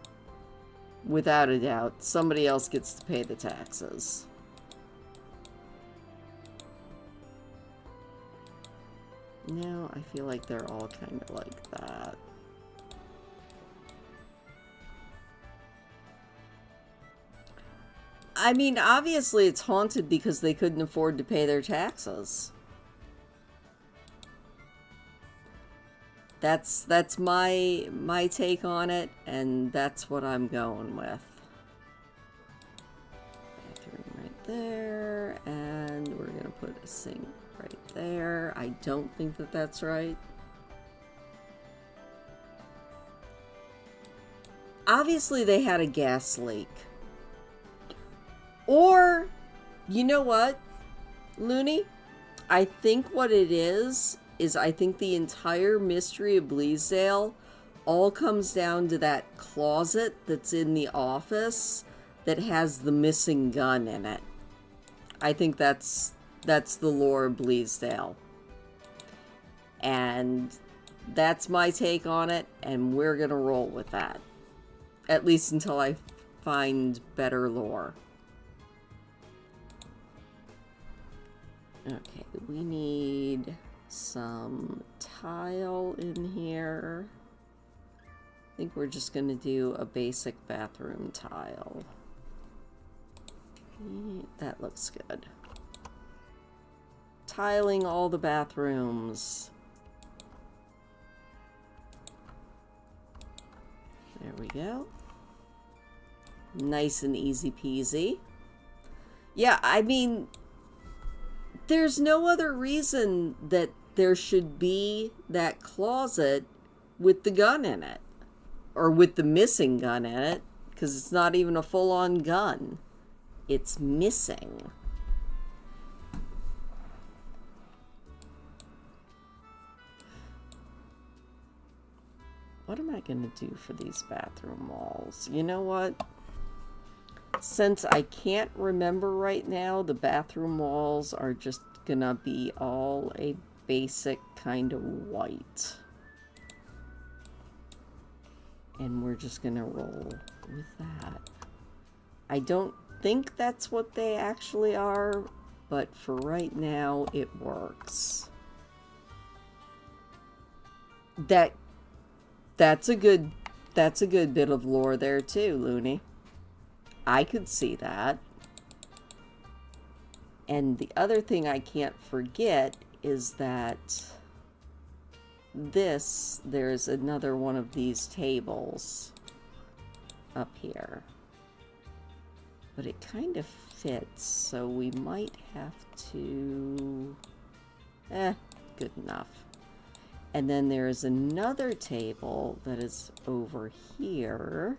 Without a doubt, somebody else gets to pay the taxes. Now I feel like they're all kind of like that. I mean, obviously it's haunted because they couldn't afford to pay their taxes. That's my take on it, and that's what I'm going with. Bathroom right there, and we're gonna put a sink right there. I don't think that that's right. Obviously they had a gas leak. Or, you know what, Looney? I think what it is I think the entire mystery of Bleasdale all comes down to that closet that's in the office that has the missing gun in it. I think that's the lore of Bleasdale. And that's my take on it, and we're gonna roll with that. At least until I find better lore. Okay, we need some tile in here. I think we're just going to do a basic bathroom tile. That looks good. Tiling all the bathrooms. There we go. Nice and easy peasy. Yeah, I mean, there's no other reason that there should be that closet with the gun in it. Or with the missing gun in it. Because it's not even a full-on gun. It's missing. What am I going to do for these bathroom walls? You know what? Since I can't remember right now, the bathroom walls are just gonna be all a basic kind of white. And we're just gonna roll with that. I don't think that's what they actually are, but for right now, it works. That's a good bit of lore there too, Looney. I could see that. And the other thing I can't forget is that there's another one of these tables up here. But it kind of fits, so we might have to... good enough. And then there's another table that is over here.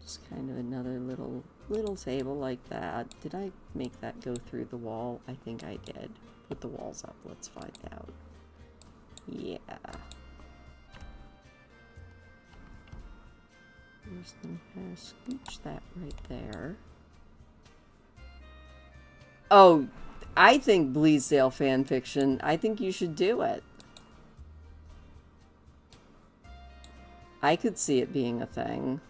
Just kind of another little table like that. Did I make that go through the wall? I think I did. Put the walls up. Let's find out. Yeah. Just gonna scooch that right there. Oh, I think Bleasdale fanfiction. I think you should do it. I could see it being a thing.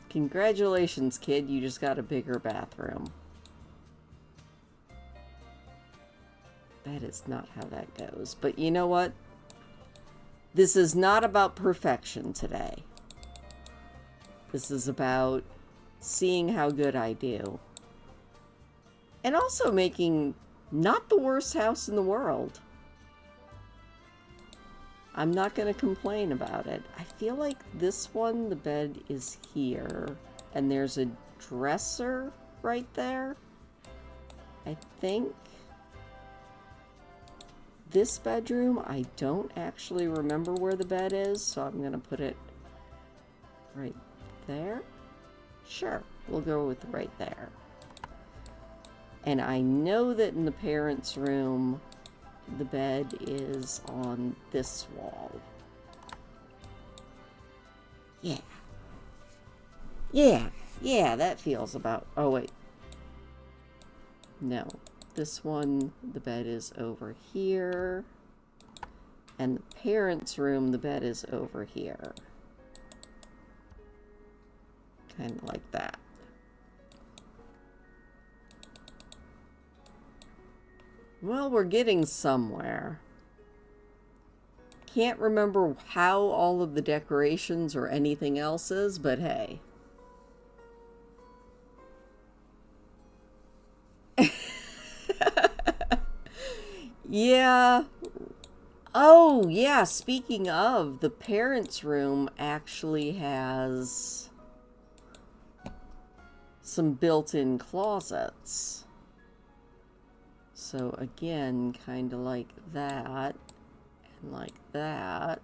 Congratulations, kid. You just got a bigger bathroom. That is not how that goes. But you know what? This is not about perfection today. This is about seeing how good I do. And also making not the worst house in the world. I'm not going to complain about it. I feel like this one, the bed is here. And there's a dresser right there. I think. This bedroom, I don't actually remember where the bed is, so I'm going to put it right there. Sure, we'll go with right there. And I know that in the parents' room, the bed is on this wall. Yeah. Yeah, that feels about... Oh, wait. No. This one, the bed is over here. And the parents' room, the bed is over here. Kind of like that. Well, we're getting somewhere. Can't remember how all of the decorations or anything else is, but hey. Yeah. Oh, yeah, speaking of, the parents' room actually has some built-in closets. So again, kind of like that, and like that.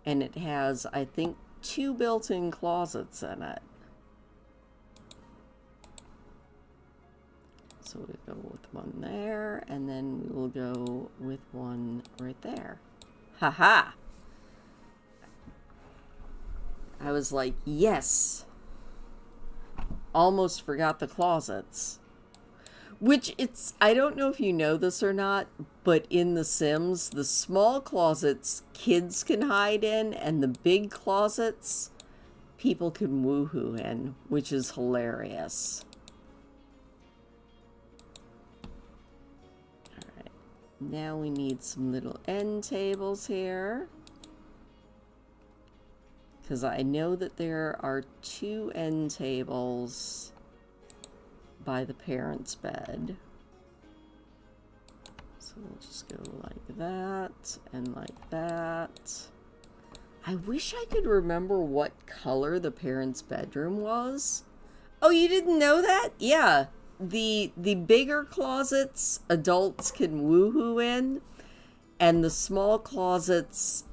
And it has, I think, 2 built-in closets in it. So we'll go with one there, and then we will go with one right there. Haha! I was like, yes! Almost forgot the closets. Which it's, I don't know if you know this or not, but in The Sims, the small closets kids can hide in, and the big closets people can woohoo in, which is hilarious. Alright, now we need some little end tables here. Because I know that there are 2 end tables by the parents' bed. So we'll just go like that and like that. I wish I could remember what color the parents' bedroom was. Oh, you didn't know that? Yeah. The bigger closets adults can woohoo in, and the small closets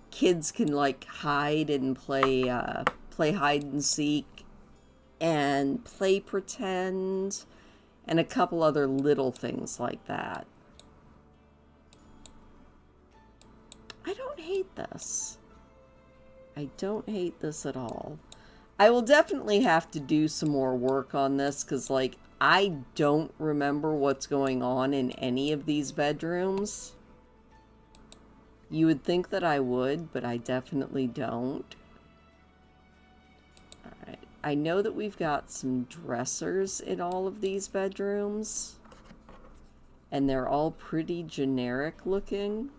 kids can like hide and play hide and seek and play pretend, and a couple other little things like that. I don't hate this. I don't hate this at all. I will definitely have to do some more work on this, because, like, I don't remember what's going on in any of these bedrooms. You would think that I would, but I definitely don't. Alright, I know that we've got some dressers in all of these bedrooms. And they're all pretty generic looking.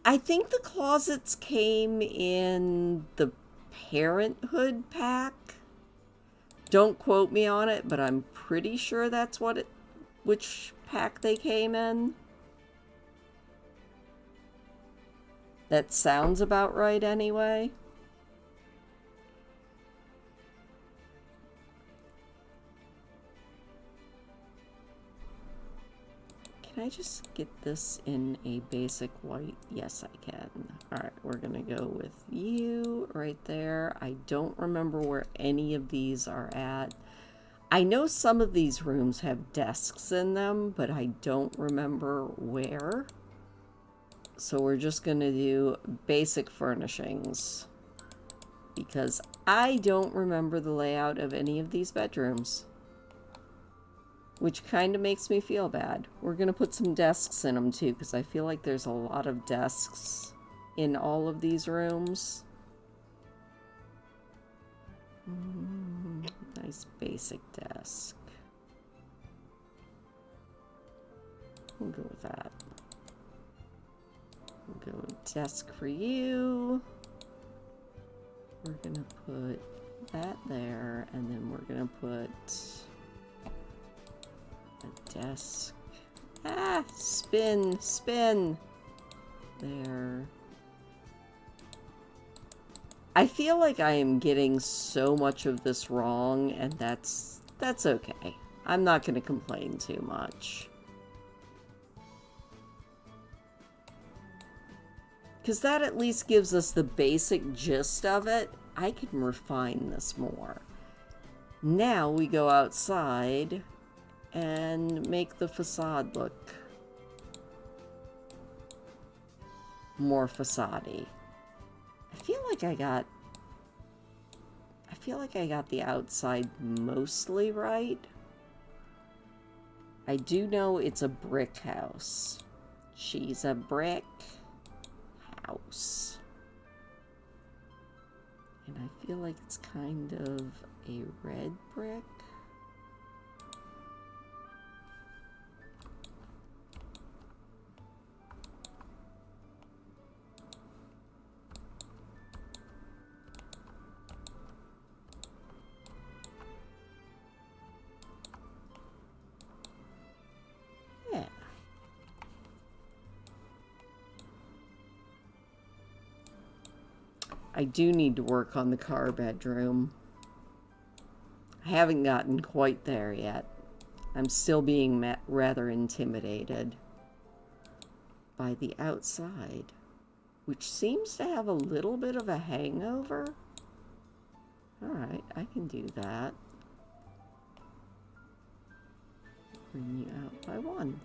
I think the closets came in the Parenthood pack. Don't quote me on it, but I'm pretty sure that's which pack they came in. That sounds about right anyway. Can I just get this in a basic white? Yes, I can. Alright, we're gonna go with you right there. I don't remember where any of these are at. I know some of these rooms have desks in them, but I don't remember where. So we're just gonna do basic furnishings, because I don't remember the layout of any of these bedrooms. Which kind of makes me feel bad. We're going to put some desks in them too, because I feel like there's a lot of desks in all of these rooms. Nice basic desk. We'll go with that. We'll go with desk for you. We're going to put that there, and then we're going to put a desk. Ah, spin, spin. There. I feel like I am getting so much of this wrong, and that's okay. I'm not going to complain too much. Because that at least gives us the basic gist of it. I can refine this more. Now we go outside and make the facade look more facade-y. I feel like I got the outside mostly right. I do know it's a brick house. She's a brick house. And I feel like it's kind of a red brick. I do need to work on the car bedroom. I haven't gotten quite there yet. I'm still being rather intimidated by the outside, which seems to have a little bit of a hangover. Alright, I can do that. Bring you out by one.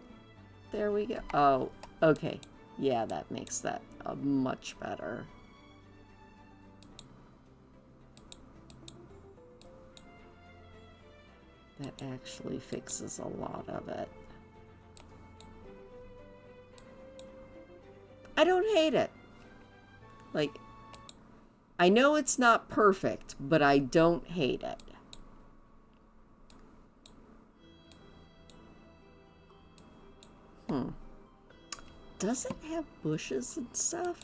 There we go. Oh, okay. Yeah, that makes that much better. That actually fixes a lot of it. I don't hate it. Like, I know it's not perfect, but I don't hate it. Does it have bushes and stuff?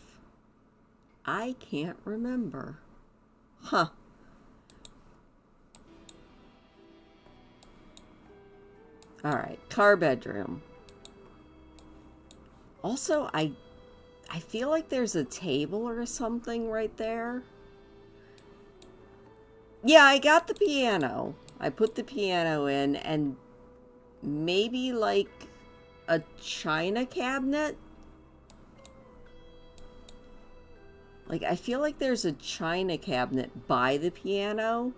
I can't remember. Huh. Alright, car bedroom. Also, I feel like there's a table or something right there. Yeah, I got the piano. I put the piano in, and maybe like a china cabinet? Like, I feel like there's a china cabinet by the piano.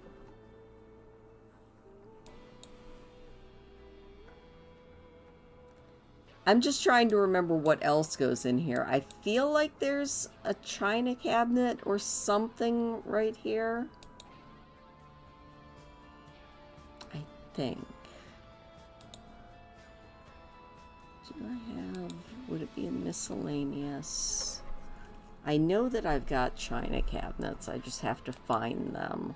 I'm just trying to remember what else goes in here. I feel like there's a china cabinet or something right here. think. Do I have... Would it be in miscellaneous? I know that I've got china cabinets. I just have to find them.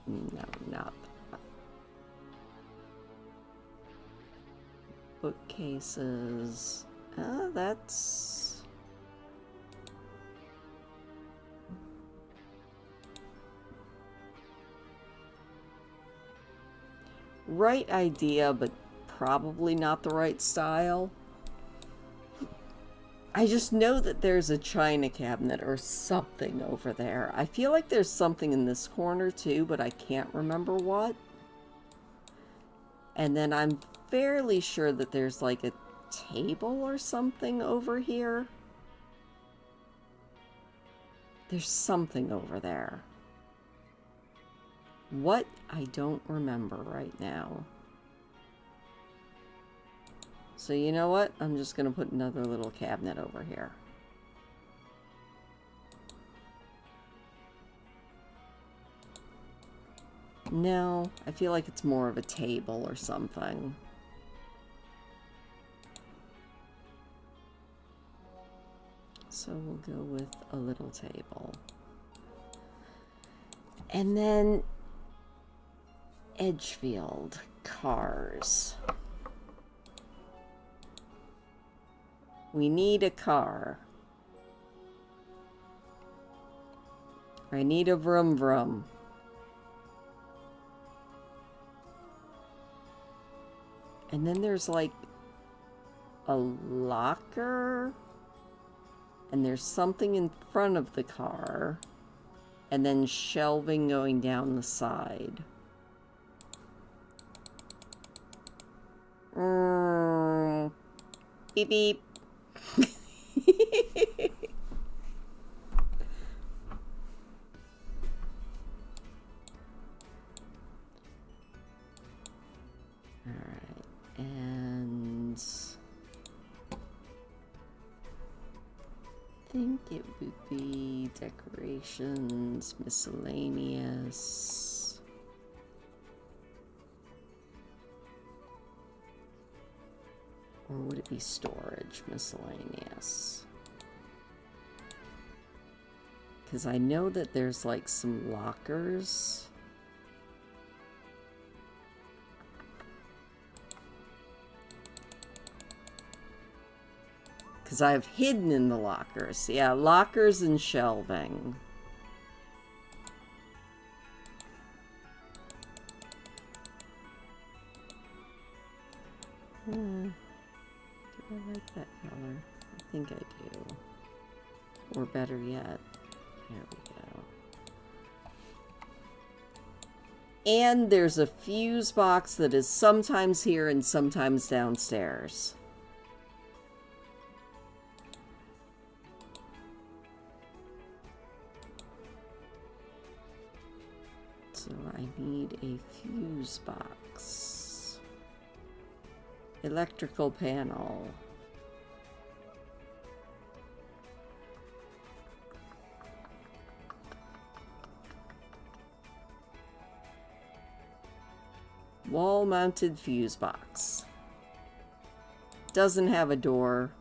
No, not that. Bookcases. That's... right idea, but probably not the right style. I just know that there's a china cabinet or something over there. I feel like there's something in this corner too, but I can't remember what. And then I'm fairly sure that there's like a table or something over here. There's something over there. What? I don't remember right now. So you know what? I'm just going to put another little cabinet over here. No, I feel like it's more of a table or something. So we'll go with a little table. And then Edgefield cars. We need a car. I need a vroom vroom. And then there's like a locker. And there's something in front of the car. And then shelving going down the side. Beep beep. Alright, and I think it would be decorations, miscellaneous. Or would it be storage, miscellaneous? Because I know that there's like some lockers. Because I've hidden in the lockers. Yeah, lockers and shelving. Do I like that color? I think I do. Or better yet, there we go. And there's a fuse box that is sometimes here and sometimes downstairs. So I need a fuse box. Electrical panel. Wall-mounted fuse box. Doesn't have a door.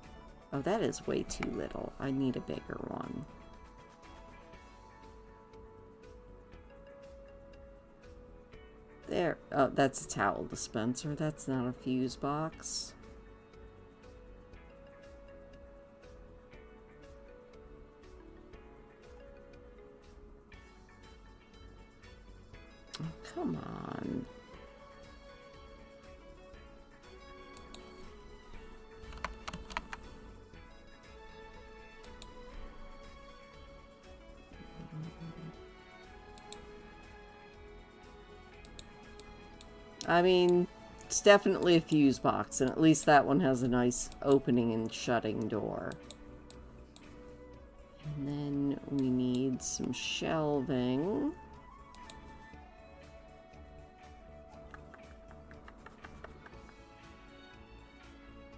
Oh, that is way too little. I need a bigger one. There. Oh, that's a towel dispenser. That's not a fuse box. Oh, come on. I mean, it's definitely a fuse box, and at least that one has a nice opening and shutting door. And then we need some shelving.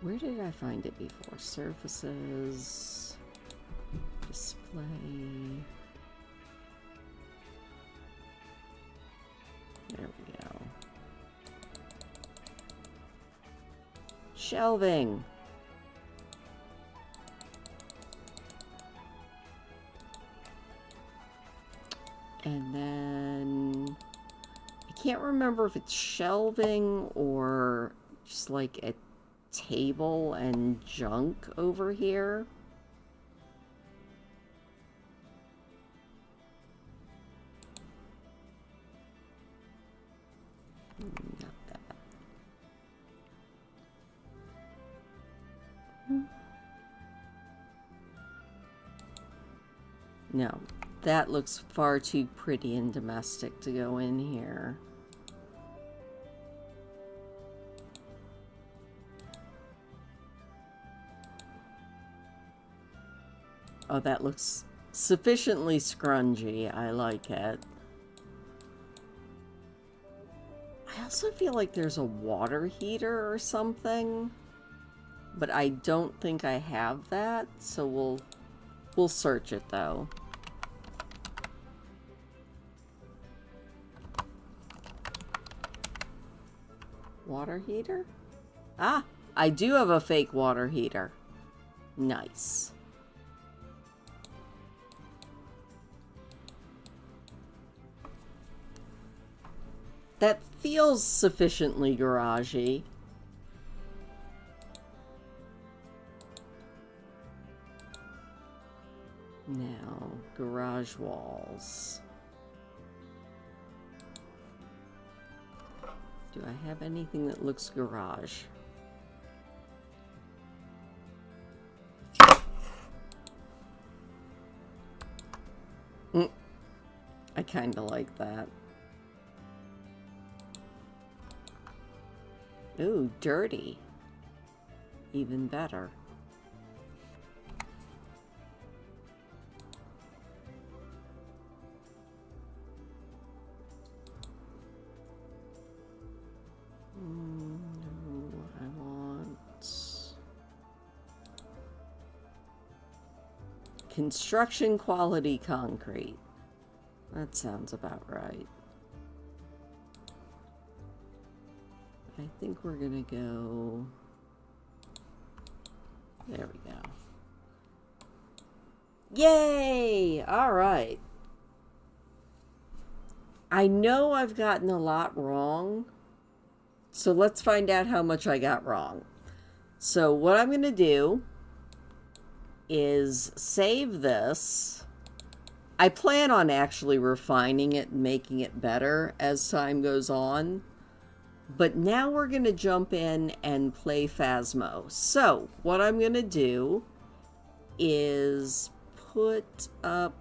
Where did I find it before? Surfaces. play. There we go. Shelving. And then I can't remember if it's shelving or just like a table and junk over here. Not that. No, that looks far too pretty and domestic to go in here. Oh, that looks sufficiently scrungy. I like it. I also feel like there's a water heater or something, but I don't think I have that, so we'll search it though. Water heater? Ah, I do have a fake water heater. Nice. That feels sufficiently garagey. Now, garage walls. Do I have anything that looks garage? I kind of like that. Ooh, dirty. Even better. I want construction quality concrete. That sounds about right. I think we're gonna go. There we go. Yay! All right. I know I've gotten a lot wrong, so let's find out how much I got wrong. So what I'm gonna do is save this. I plan on actually refining it and making it better as time goes on. But now we're going to jump in and play Phasmo. So what I'm going to do is put up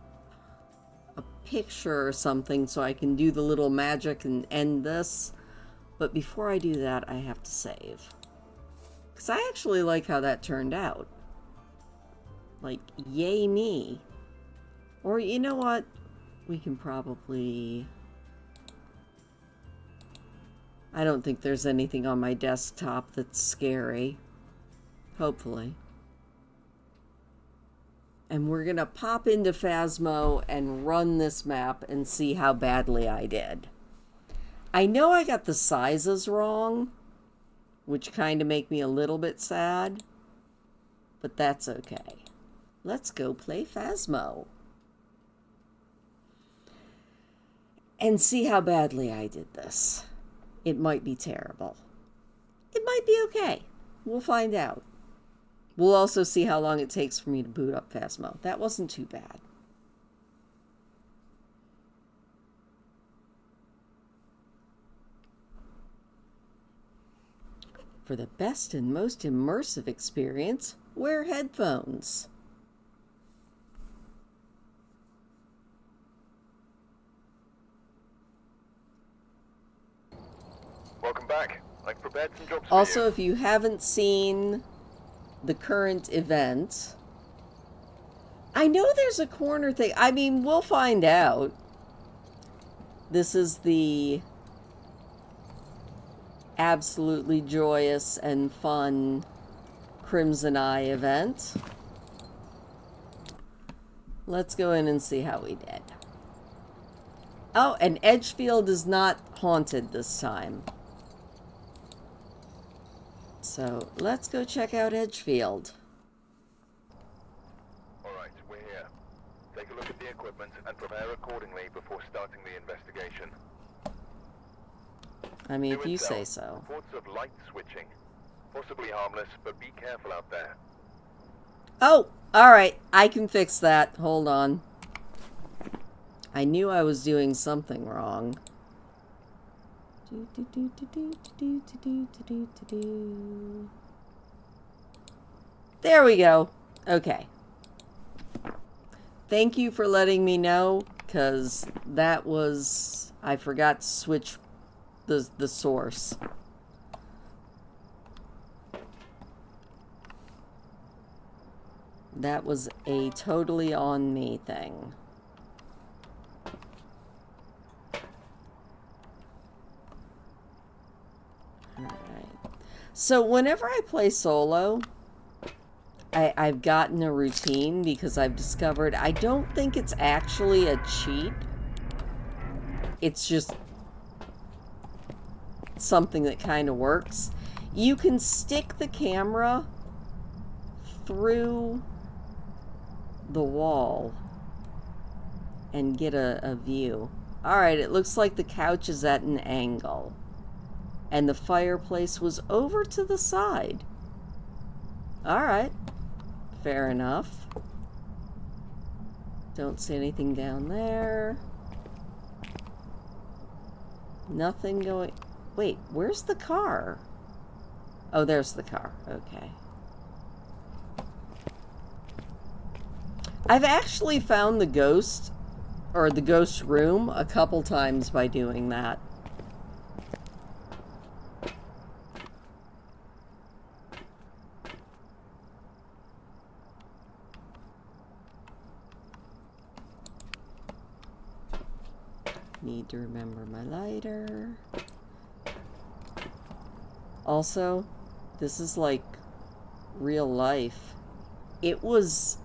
a picture or something so I can do the little magic and end this. But before I do that, I have to save. Because I actually like how that turned out. Like, yay me. Or you know what? We can probably... I don't think there's anything on my desktop that's scary. Hopefully. And we're gonna pop into Phasmo and run this map and see how badly I did. I know I got the sizes wrong, which kind of make me a little bit sad, but that's okay. Let's go play Phasmo. And see how badly I did this. It might be terrible. It might be okay. We'll find out. We'll also see how long it takes for me to boot up Phasmo. That wasn't too bad. For the best and most immersive experience, wear headphones. Welcome back. I've prepared some jobs for Also, you. if you haven't seen the current event, I know there's a corner thing. I mean, we'll find out. This is the absolutely joyous and fun Crimson Eye event. Let's go in and see how we did. Oh, and Edgefield is not haunted this time. So, let's go check out Edgefield. Alright, we're here. Take a look at the equipment and prepare accordingly before starting the investigation. I mean, New if you intel. say so. Reports of light switching. Possibly harmless, but be careful out there. Oh, alright. I can fix that. Hold on. I knew I was doing something wrong. There we go. Okay. Thank you for letting me know, because that was... I forgot to switch the source. That was a totally on me thing. Alright. So whenever I play solo, I've gotten a routine because I've discovered I don't think it's actually a cheat. It's just something that kind of works. You can stick the camera through the wall and get a view. Alright, it looks like the couch is at an angle. And the fireplace was over to the side. Alright. Fair enough. Don't see anything down there. Nothing going... Wait, where's the car? Oh, there's the car. Okay. I've actually found the ghost, or the ghost room, a couple times by doing that. Need to remember my lighter. Also, this is like real life. It wasn't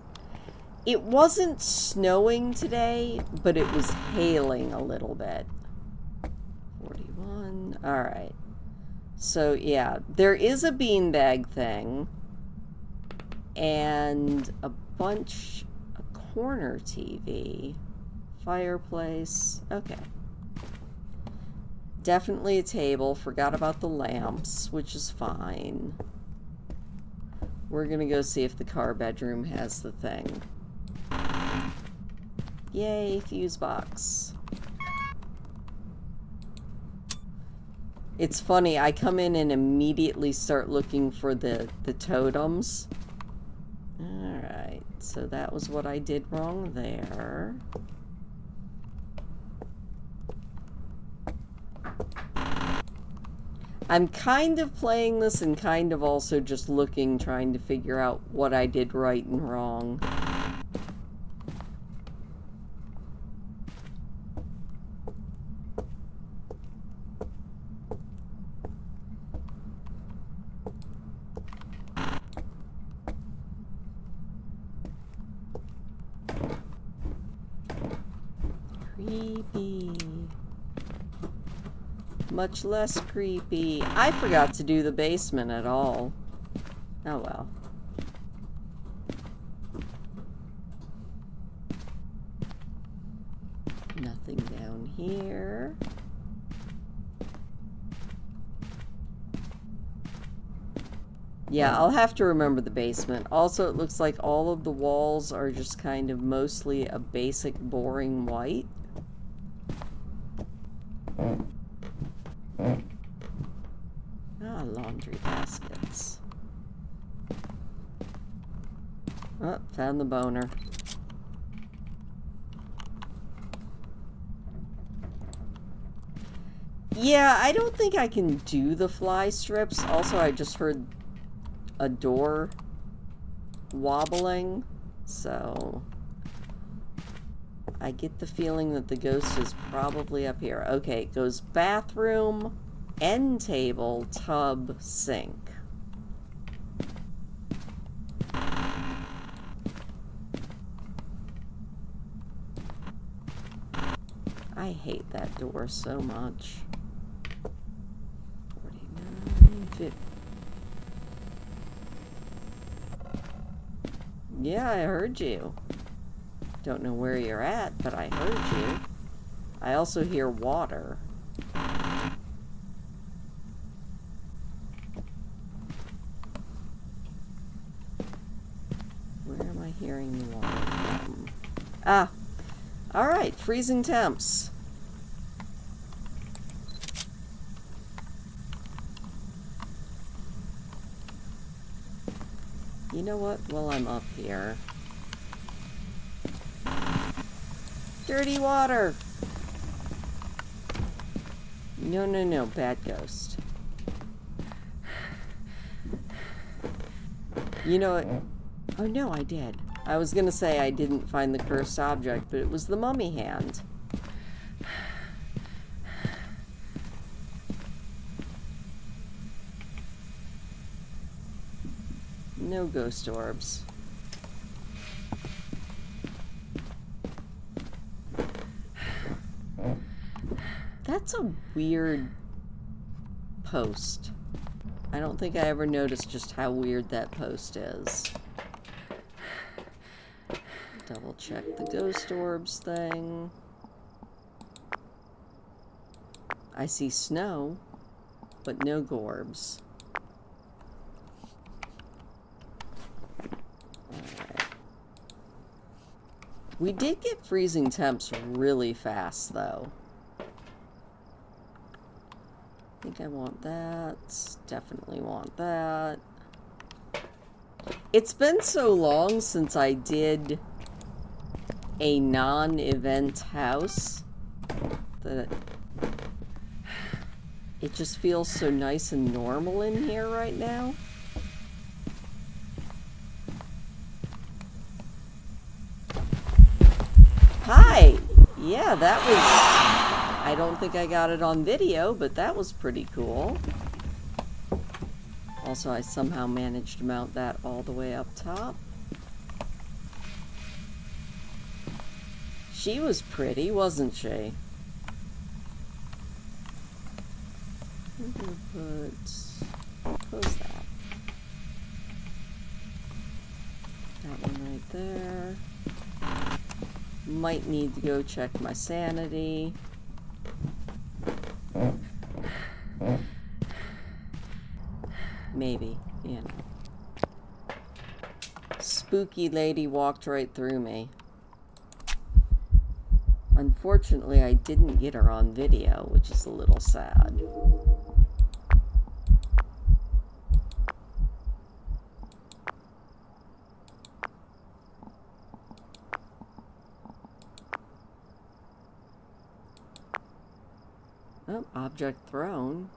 snowing today, but it was hailing a little bit. 41. Alright. So, yeah. There is a beanbag thing. And a corner TV. Fireplace. Okay. Definitely a table. Forgot about the lamps, which is fine. We're gonna go see if the car bedroom has the thing. Yay, fuse box. It's funny, I come in and immediately start looking for the totems. Alright, so that was what I did wrong there. I'm kind of playing this and kind of also just looking, trying to figure out what I did right and wrong. Creepy. Much less creepy. I forgot to do the basement at all. Oh well. Nothing down here. Yeah, I'll have to remember the basement. Also, it looks like all of the walls are just kind of mostly a basic, boring white. Ah, laundry baskets. Oh, found the boner. Yeah, I don't think I can do the fly strips. Also, I just heard a door wobbling, so I get the feeling that the ghost is probably up here. Okay, it goes bathroom, end table, tub, sink. I hate that door so much. 49, 50. Yeah, I heard you. Don't know where you're at, but I heard you. I also hear water. Where am I hearing the water from? Ah! Alright, freezing temps. You know what? While I'm up here. Dirty water! No, no, no. Bad ghost. You know what? Oh, no, I did. I was gonna say I didn't find the cursed object, but it was the mummy hand. No ghost orbs. That's a weird post. I don't think I ever noticed just how weird that post is. Double check the ghost orbs thing. I see snow, but no gorbs. Alright. We did get freezing temps really fast, though. I think I want that. Definitely want that. It's been so long since I did a non-event house that it just feels so nice and normal in here right now. Hi! Yeah, that was... I don't think I got it on video, but that was pretty cool. Also, I somehow managed to mount that all the way up top. She was pretty, wasn't she? I'm gonna close that. That one right there. Might need to go check my sanity. Maybe, you know. Spooky lady walked right through me. Unfortunately, I didn't get her on video, which is a little sad. Oh, object thrown.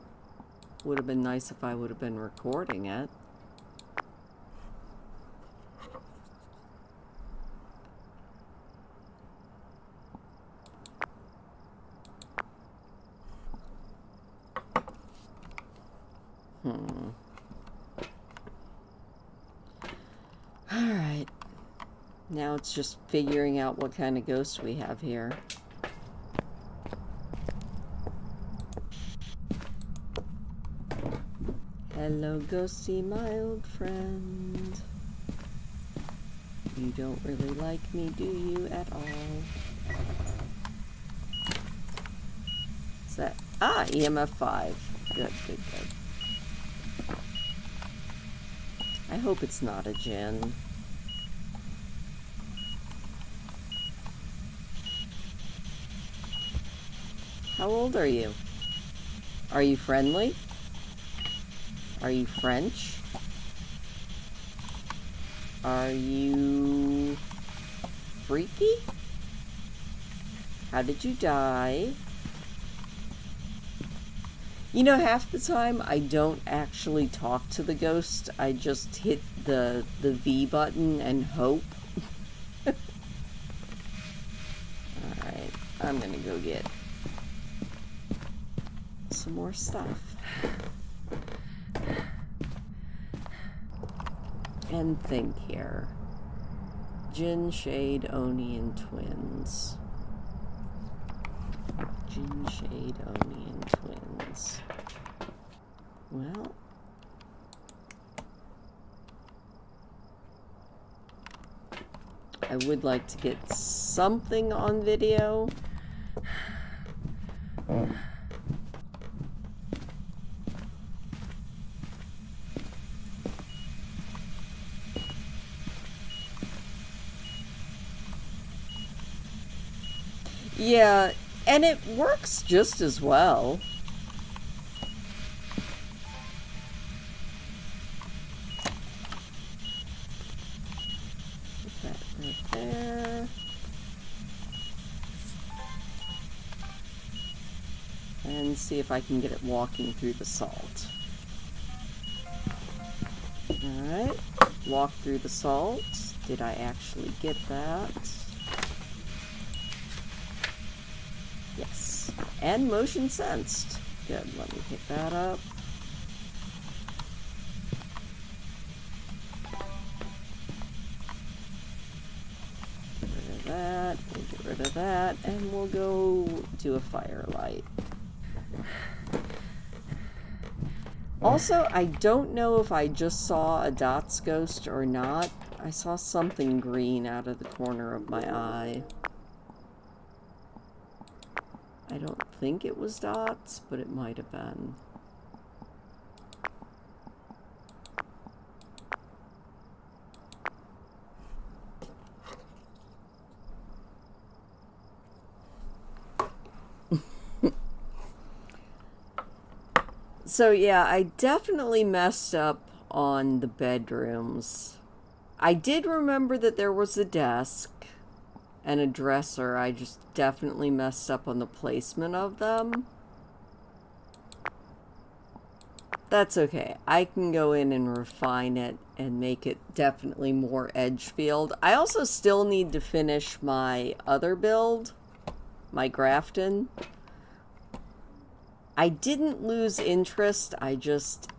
Would have been nice if I would have been recording it. Alright. Now it's just figuring out what kind of ghost we have here. Hello, ghosty, my old friend. You don't really like me, do you, at all? Is that... Ah, EMF 5. Good, good, good. I hope it's not a djinn. How old are you? Are you friendly? Are you French? Are you freaky? How did you die? You know, half the time I don't actually talk to the ghost. I just hit the V button and hope. Alright, I'm gonna go get some more stuff. And think here. Jinn, Shade, Oni, and twins. Gin Shade Oni and Twins. Well, I would like to get something on video. Yeah, and it works just as well. Put that right there. And see if I can get it walking through the salt. Alright, walk through the salt. Did I actually get that? Yes. And motion sensed. Good, let me pick that up. Get rid of that, we'll get rid of that, and we'll go do a firelight. Also, I don't know if I just saw a Dots ghost or not. I saw something green out of the corner of my eye. I don't think it was Dots, but it might have been. So yeah, I definitely messed up on the bedrooms. I did remember that there was a desk and a dresser. I just definitely messed up on the placement of them. That's okay. I can go in and refine it and make it definitely more Edgefield. I also still need to finish my other build, my Grafton. I didn't lose interest, I just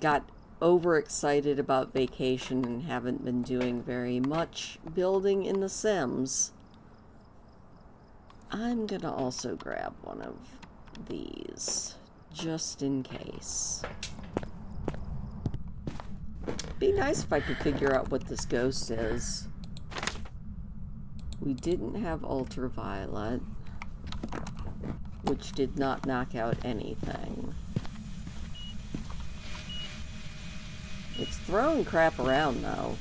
got overexcited about vacation and haven't been doing very much building in The Sims. I'm gonna also grab one of these, just in case. Be nice if I could figure out what this ghost is. We didn't have ultraviolet, which did not knock out anything. It's throwing crap around, though.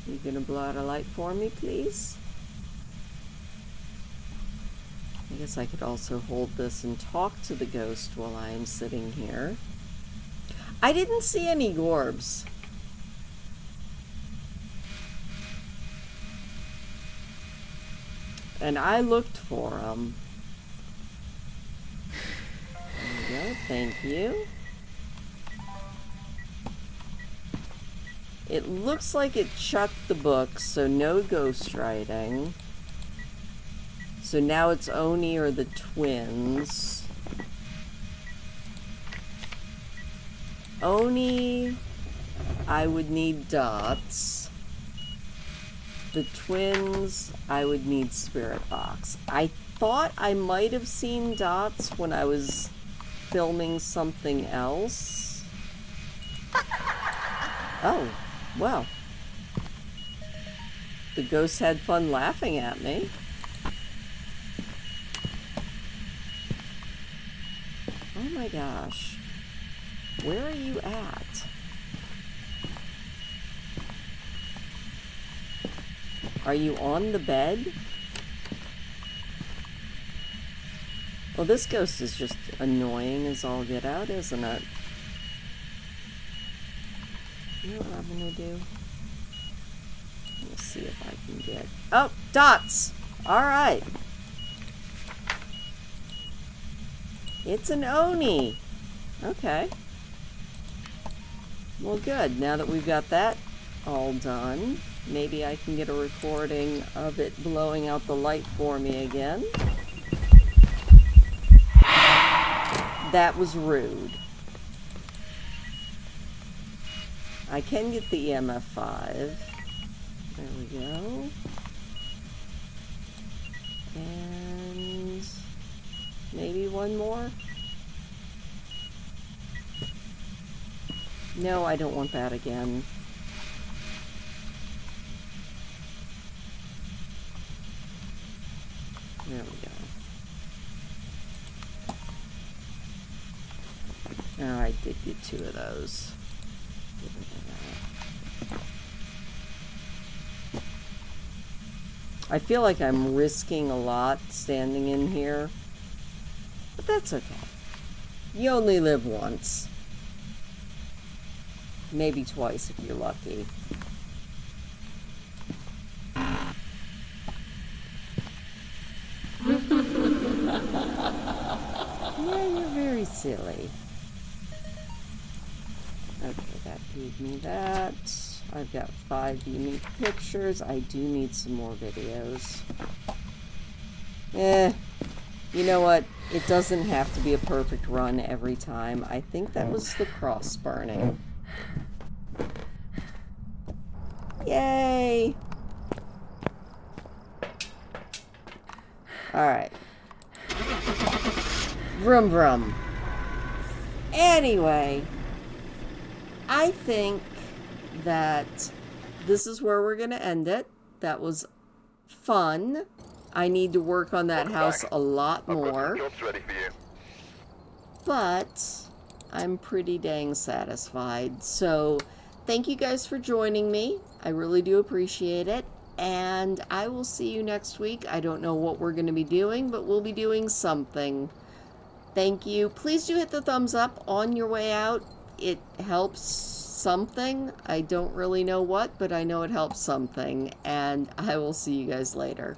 You gonna blow out a light for me, please? I guess I could also hold this and talk to the ghost while I am sitting here. I didn't see any Gorbs. And I looked for them. There we go, thank you. It looks like it chucked the book, so no ghostwriting. So now it's Oni or the twins. Oni, I would need Dots. The twins, I would need Spirit Box. I thought I might have seen Dots when I was filming something else. Oh, well. The ghost had fun laughing at me. Oh my gosh. Where are you at? Are you on the bed? Well, this ghost is just annoying as all get out, isn't it? You know what I'm gonna do? Let's see if I can get... Oh, Dots! Alright. It's an Oni. Okay. Well, good. Now that we've got that all done, maybe I can get a recording of it blowing out the light for me again. That was rude. I can get the EMF 5. There we go. And maybe one more? No, I don't want that again. There we go. Oh, I did get 2 of those. Get rid of that. I feel like I'm risking a lot standing in here, but that's okay. You only live once. Maybe twice if you're lucky. Yeah, you're very silly. Okay, that gave me that. I've got 5 unique pictures. I do need some more videos. You know what? It doesn't have to be a perfect run every time. I think that was the cross burning. Yay! Alright. Vroom vroom. Anyway, I think that this is where we're going to end it. That was fun. I need to work on that house a lot more. Jobs ready for you. But I'm pretty dang satisfied. So thank you guys for joining me. I really do appreciate it. And I will see you next week. I don't know what we're going to be doing, but we'll be doing something. Thank you. Please do hit the thumbs up on your way out. It helps something. I don't really know what, but I know it helps something. And I will see you guys later.